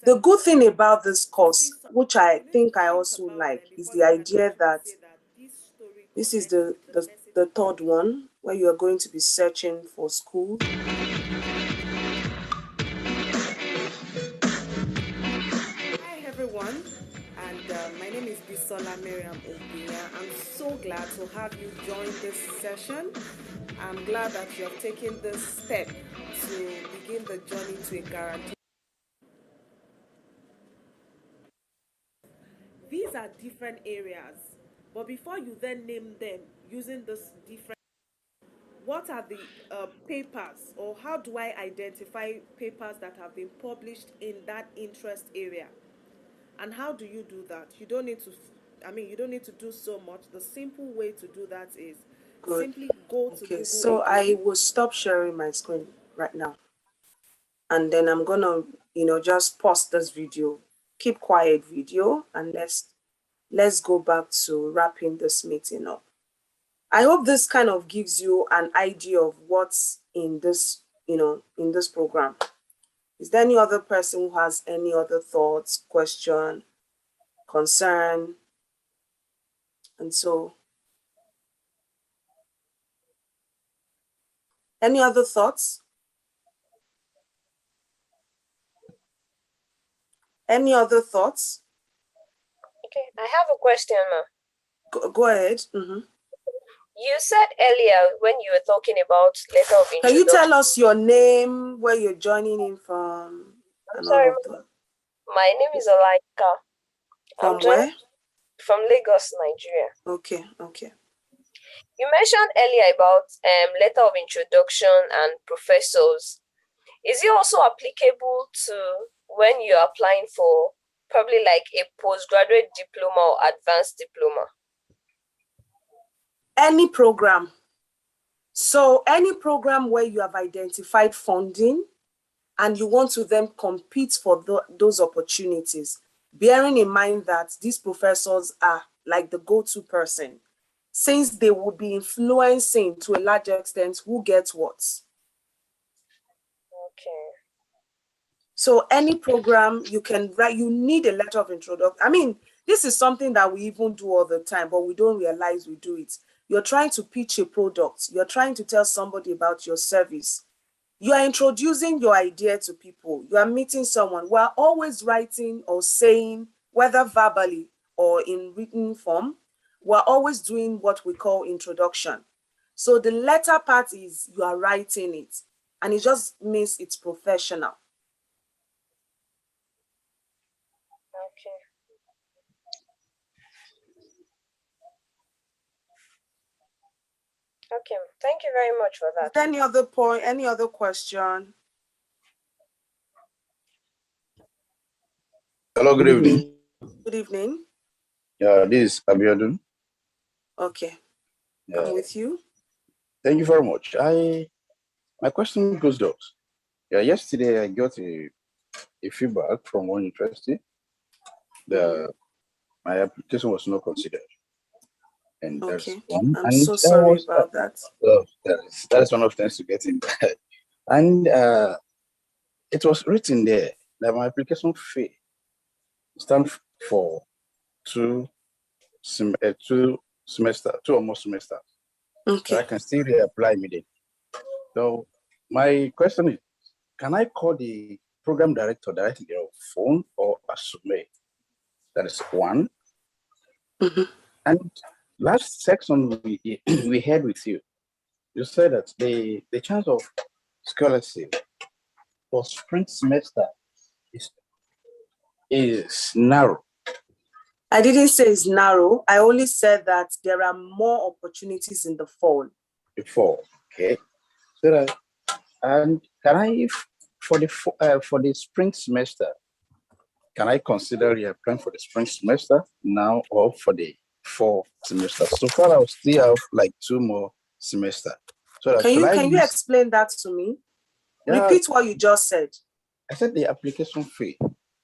The good thing about this course, which I think I also like, is the idea that this is the third one where you are going to be searching for school. Hi everyone, and my name is Bisola-Mariam. I'm so glad to have you join this session. I'm glad that you have taken this step to begin the journey to a guarantee. These are different areas, but before you then name them using this different, what are the papers, or how do I identify papers that have been published in that interest area? And how do you do that? You don't need to, you don't need to do so much. The simple way to do that is simply go to Google. So I will stop sharing my screen right now. And then I'm gonna, just pause this video, keep quiet video, and let's go back to wrapping this meeting up. I hope this kind of gives you an idea of what's in this, in this program. Is there any other person who has any other thoughts, question, concern? And so, any other thoughts? Any other thoughts? Okay, I have a question, ma. Go ahead. Mm-hmm. You said earlier when you were talking about letter of introduction. Can you tell us your name, where you're joining in from? I'm sorry, my name is Olaika. From where? From Lagos, Nigeria. Okay, okay. You mentioned earlier about letter of introduction and professors. Is it also applicable to when you're applying for probably like a postgraduate diploma or advanced diploma? Any program. So any program where you have identified funding and you want to then compete for those opportunities, bearing in mind that these professors are like the go-to person, since they will be influencing to a large extent who gets what. Okay. So any program you can write, you need a letter of introduction. This is something that we even do all the time, but we don't realize we do it. You're trying to pitch a product. You're trying to tell somebody about your service. You are introducing your idea to people. You are meeting someone. We're always writing or saying, whether verbally or in written form, we're always doing what we call introduction. So the letter part is you are writing it, and it just means it's professional. Okay. Okay, thank you very much for that. Any other point, any other question? Hello, good evening. Good evening. Yeah, this is Abiodun. Okay, Yeah. I'm with you. Thank you very much. My question goes thus. Yeah, yesterday I got a feedback from one university that my application was not considered. And that's Okay, one. I'm And so sorry about that. that is one of the things to get in. And it was written there that my application fee stands for two or more semesters. So Okay. I can still reapply immediately. So my question is, can I call the program director directly on phone or assume? That is one. Mhm. And last section we had with you, you said that the chance of scholarship for spring semester is narrow. I didn't say it's narrow. I only said that there are more opportunities in the fall. Before, okay. So that, and can I, for the spring semester, can I consider reapplying for the spring semester now or for the fall semester? So far, I'll still have like 2 more semesters. So that Can you explain that to me? Yeah, Repeat what you just said. I said the application fee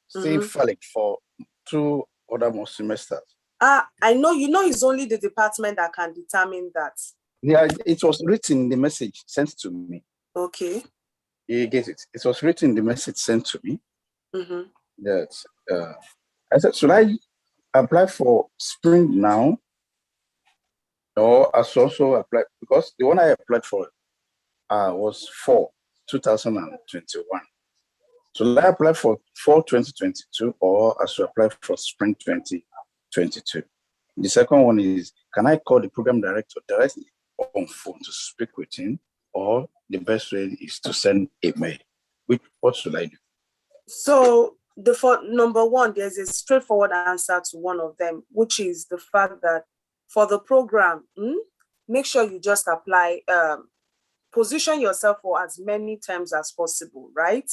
still valid for 2 other more semesters. I know, it's only the department that can determine that. Yeah, it was written in the message sent to me. Okay. You get it? It was written in the message sent to me. That I said, should I apply for spring now, or I should also apply, because the one I applied for was for 2021. So I apply for fall 2022, or I should apply for spring 2022. The second one is, can I call the program director directly on phone to speak with him, or the best way is to send a mail? What should I do? So for number one, there's a straightforward answer to one of them, which is the fact that for the program, make sure you just apply, position yourself for as many terms as possible, right?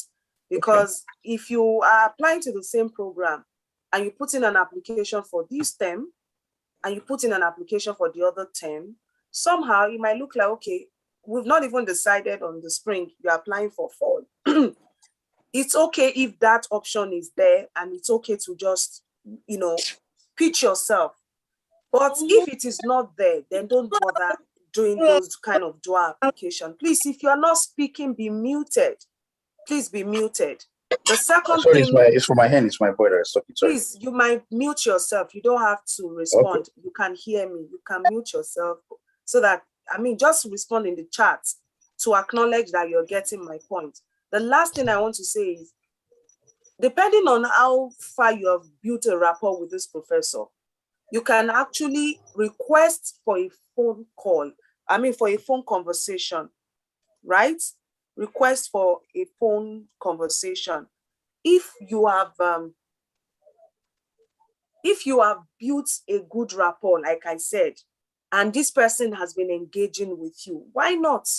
Because if you are applying to the same program and you put in an application for this term and you put in an application for the other term, somehow it might look like, okay, we've not even decided on the spring, you're applying for fall. It's okay if that option is there, and it's okay to just, pitch yourself. But if it is not there, then don't bother doing those kind of dual application. Please, if you are not speaking, be muted. Please be muted. The second Sorry, thing, it's for my hand. It's my boy that is talking. Sorry. Please, you might mute yourself. You don't have to respond. Okay. You can hear me. You can mute yourself so that, just respond in the chat to acknowledge that you're getting my point. The last thing I want to say is, depending on how far you have built a rapport with this professor, you can actually request for a phone call. For a phone conversation, right? Request for a phone conversation. If you have built a good rapport, like I said, and this person has been engaging with you, why not?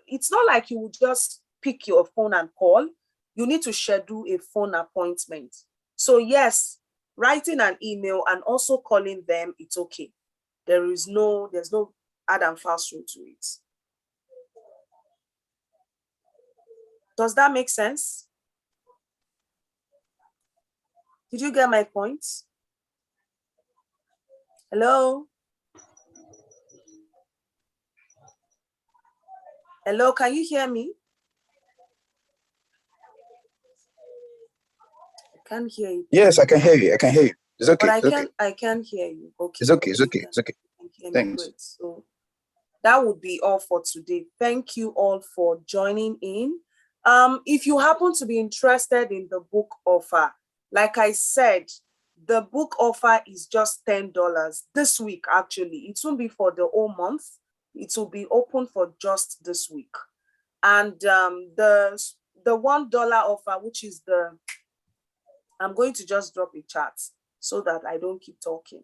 It's not like you would just pick your phone and call. You need to schedule a phone appointment. So yes, writing an email and also calling them, it's okay. There's no add and fast rule to it. Does that make sense? Did you get my point? Hello? Hello, can you hear me? I can't hear you. Yes, I can hear you. It's okay. But I can't hear you. Okay. It's okay. Thanks. Great. So that would be all for today. Thank you all for joining in. If you happen to be interested in the book offer, like I said, the book offer is just $10 this week. Actually, it won't be for the whole month. It will be open for just this week. And the $1 offer, which is I'm going to just drop a chat so that I don't keep talking.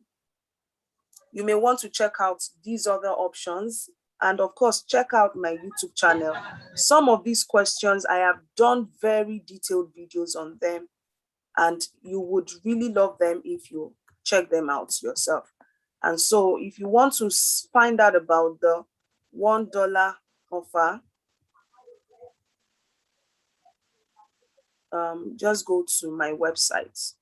You may want to check out these other options. And of course, check out my YouTube channel. Some of these questions, I have done very detailed videos on them, and you would really love them if you check them out yourself. And so if you want to find out about the $1 offer, just go to my website.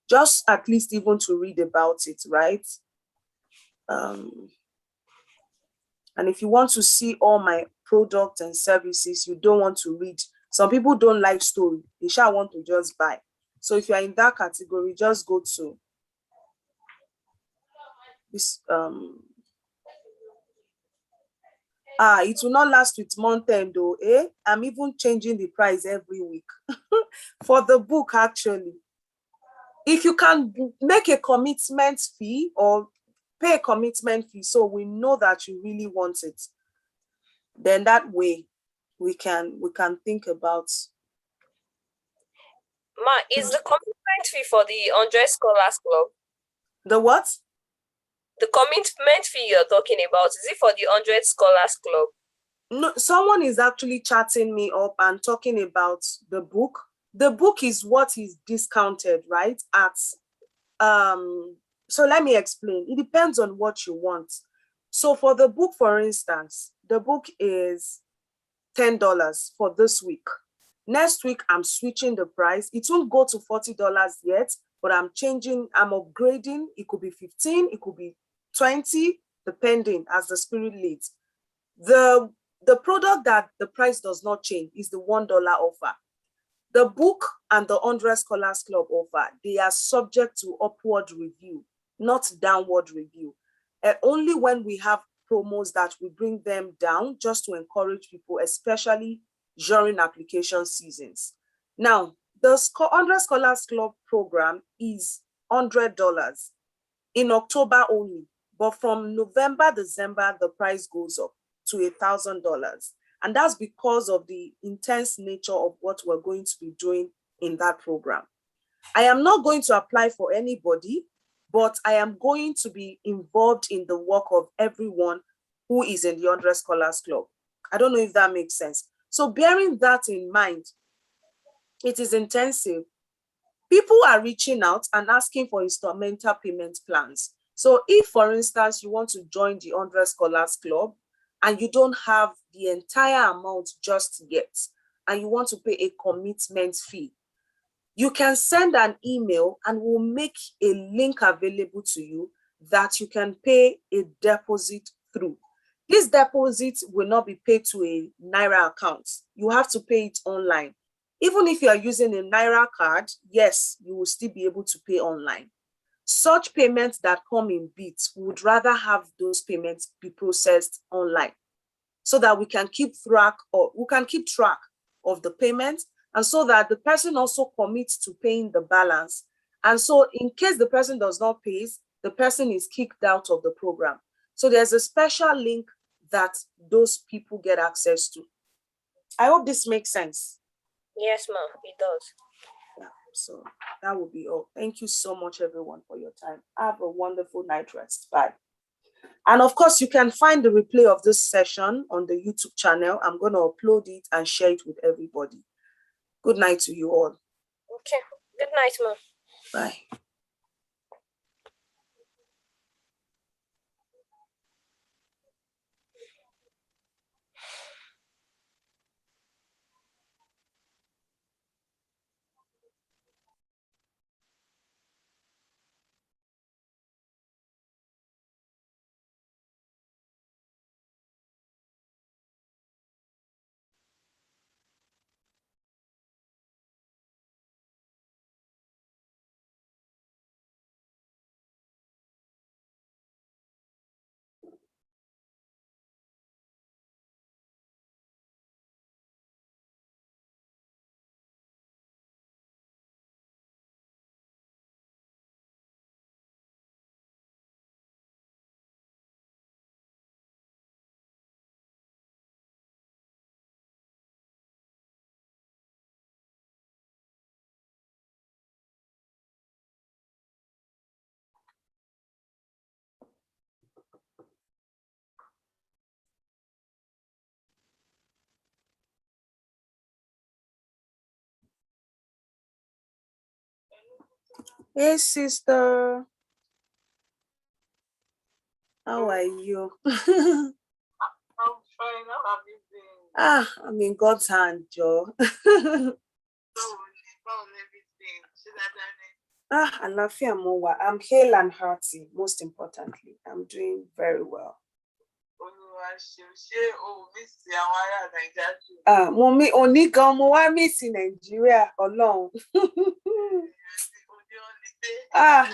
Just at least even to read about it, right? And if you want to see all my products and services, you don't want to read. Some people don't like story. They shall want to just buy. So if you are in that category, just go to this. It will not last with month end though. I'm even changing the price every week for the book. Actually, if you can make a commitment fee or pay a commitment fee, so we know that you really want it, then that way we can think about. Ma, is the commitment fee for the 100 Scholars Club? The what? The commitment fee you're talking about, is it for the 100 Scholars Club? No, someone is actually chatting me up and talking about the book. The book is what is discounted, right? So let me explain. It depends on what you want. So for the book, for instance, the book is $10 for this week. Next week, I'm switching the price. It won't go to $40 yet, but I'm upgrading. It could be 15, it could be 20, depending as the spirit leads. The product that the price does not change is the $1 offer. The book and the 100 Scholars Club offer, they are subject to upward review, not downward review. And only when we have promos that we bring them down, just to encourage people, especially during application seasons. Now, the 100 Scholars Club program is $100 in October only, but from November, December, the price goes up to $1,000. And that's because of the intense nature of what we're going to be doing in that program. I am not going to apply for anybody, but I am going to be involved in the work of everyone who is in the 100 Scholars Club. I don't know if that makes sense. So bearing that in mind, it is intensive. People are reaching out and asking for instrumental payment plans. So if, for instance, you want to join the 100 Scholars Club and you don't have the entire amount just yet, and you want to pay a commitment fee, you can send an email and we'll make a link available to you that you can pay a deposit through. This deposit will not be paid to a Naira account. You have to pay it online. Even if you are using a Naira card, yes, you will still be able to pay online. Such payments that come in bits, we would rather have those payments be processed online so that we can keep track of the payment, and so that the person also commits to paying the balance. And so in case the person does not pay, the person is kicked out of the program. So there's a special link that those people get access to. I hope this makes sense. Yes, ma'am, it does. Yeah, so that will be all. Thank you so much, everyone, for your time. Have a wonderful night rest. Bye. And of course, you can find the replay of this session on the YouTube channel. I'm going to upload it and share it with everybody. Good night to you all. Okay. Good night, ma'am. Bye. Hey, sister. How are you? I'm fine. How have you been? I'm in God's hand, Joe. Alafia Mowa. I'm hale and hearty, most importantly. I'm doing very well. Mommy, only go mo miss in Nigeria alone.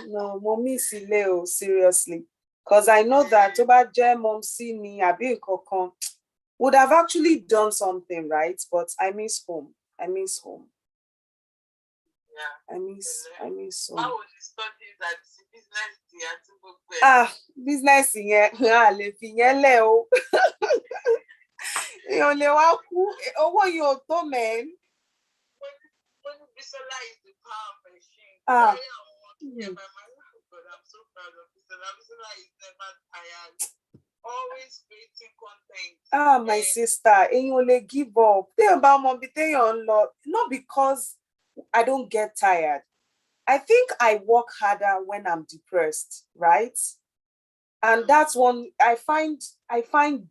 No, mommy sileo, seriously. Because I know that over Jem mom see me, Abi Kokon would have actually done something, right? But I miss home. I miss home. Yeah. I miss home. How was the studies at business? Business le finyele o. Yon le wa ku owo yo to men. When Bisola is the power machine. Yeah, my mind, but I'm so proud of Bisola. Bisola is never tired. Always creating content. My sister, and you only give up. Not because I don't get tired. I think I work harder when I'm depressed, right? And that's one I find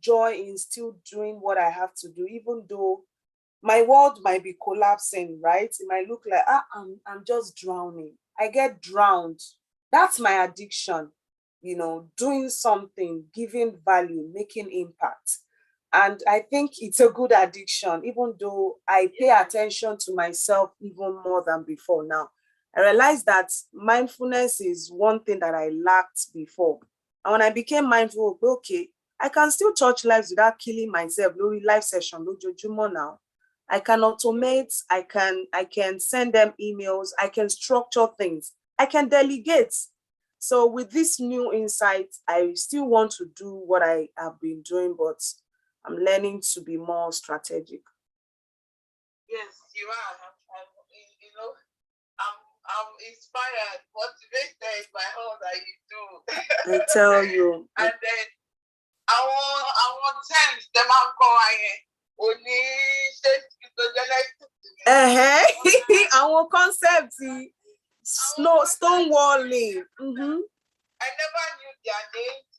joy in still doing what I have to do, even though my world might be collapsing, right? It might look like I'm just drowning. I get drowned. That's my addiction, doing something, giving value, making impact. And I think it's a good addiction, even though I pay attention to myself even more than before now. I realized that mindfulness is one thing that I lacked before. And when I became mindful, okay, I can still touch lives without killing myself. Lori live session, Lojojumo now. I can automate, I can send them emails, I can structure things, I can delegate. So with this new insight, I still want to do what I have been doing, but I'm learning to be more strategic. Yes, you are. I'm inspired, motivated by all that you do. I tell you. And then our times, the man call our concept, stonewalling. I never knew their names,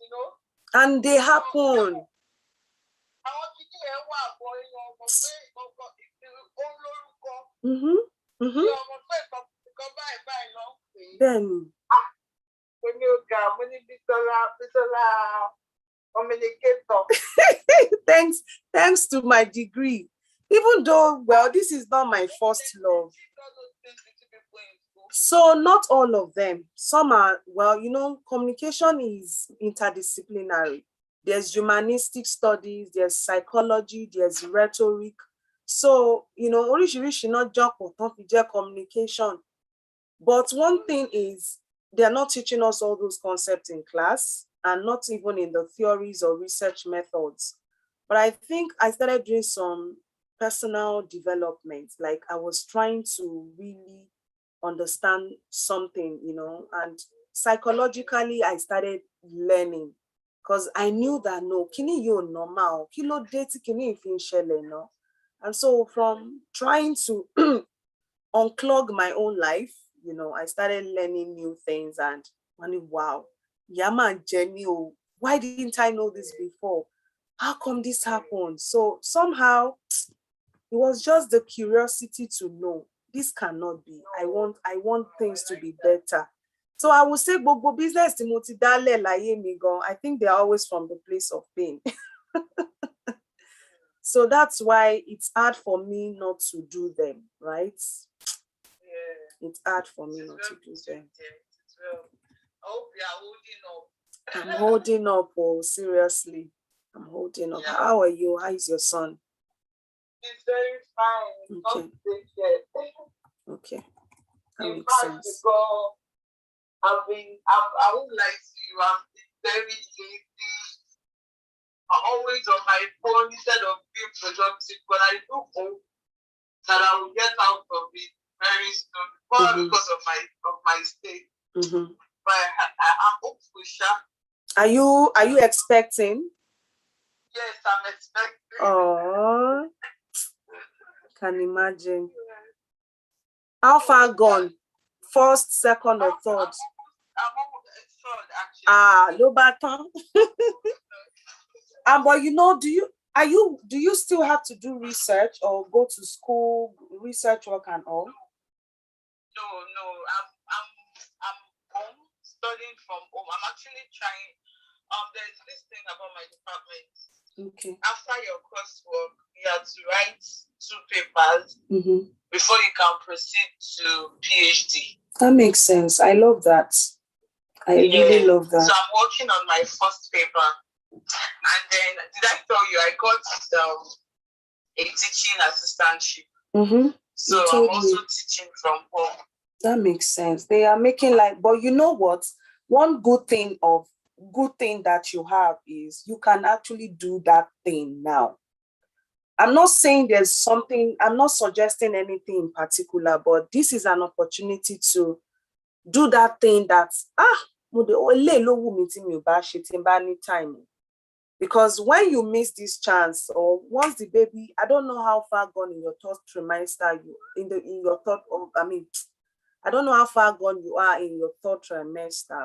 and they happen. Then thanks to my degree. Even though, well, this is not my first love. So not all of them. Some are, well, communication is interdisciplinary. There's humanistic studies, there's psychology, there's rhetoric. So, originally not just communication. But one thing is, they're not teaching us all those concepts in class and not even in the theories or research methods. But I think I started doing some personal development. Like I was trying to really understand something, and psychologically I started learning because I knew that no, kini yo normal, kilo date kini ifin shele no. And so from trying to unclog my own life, I started learning new things and wow, Yama Jenny, why didn't I know this before? How come this happened? So somehow it was just the curiosity to know this cannot be. I want things to be better. So I would say Bobo business I think they're always from the place of pain. So that's why it's hard for me not to do them, right? Yeah. It's hard for me not to do them. I hope you are holding up. I'm holding up, seriously. I'm holding up. Yeah. How are you? How is your son? He's very fine. Okay. Okay. That makes sense. I won't lie to you. I'm very lazy. I'm always on my phone instead of being productive, but I do hope that I will get out of it very soon, probably because of my state. But I'm hopeful, Sha. Are you expecting? Yes, I'm expecting. Oh, can imagine. How far gone? First, second, or third? Third, actually. Lobaton. But do you still have to do research or go to school, research work and all? No, I'm home, studying from home. I'm actually trying. There's this thing about my department. Okay. After your coursework, you have to write 2 papers before you can proceed to PhD. That makes sense. I love that. I really love that. So I'm working on my first paper. And then, did I tell you, I got a teaching assistantship. So I'm also teaching from home. That makes sense. They are making but you know what? One good thing that you have is you can actually do that thing now. I'm not saying I'm not suggesting anything in particular, but this is an opportunity to do that thing time. Because when you miss this chance, or once the baby, I don't know how far gone in your third trimester I don't know how far gone you are in your third trimester.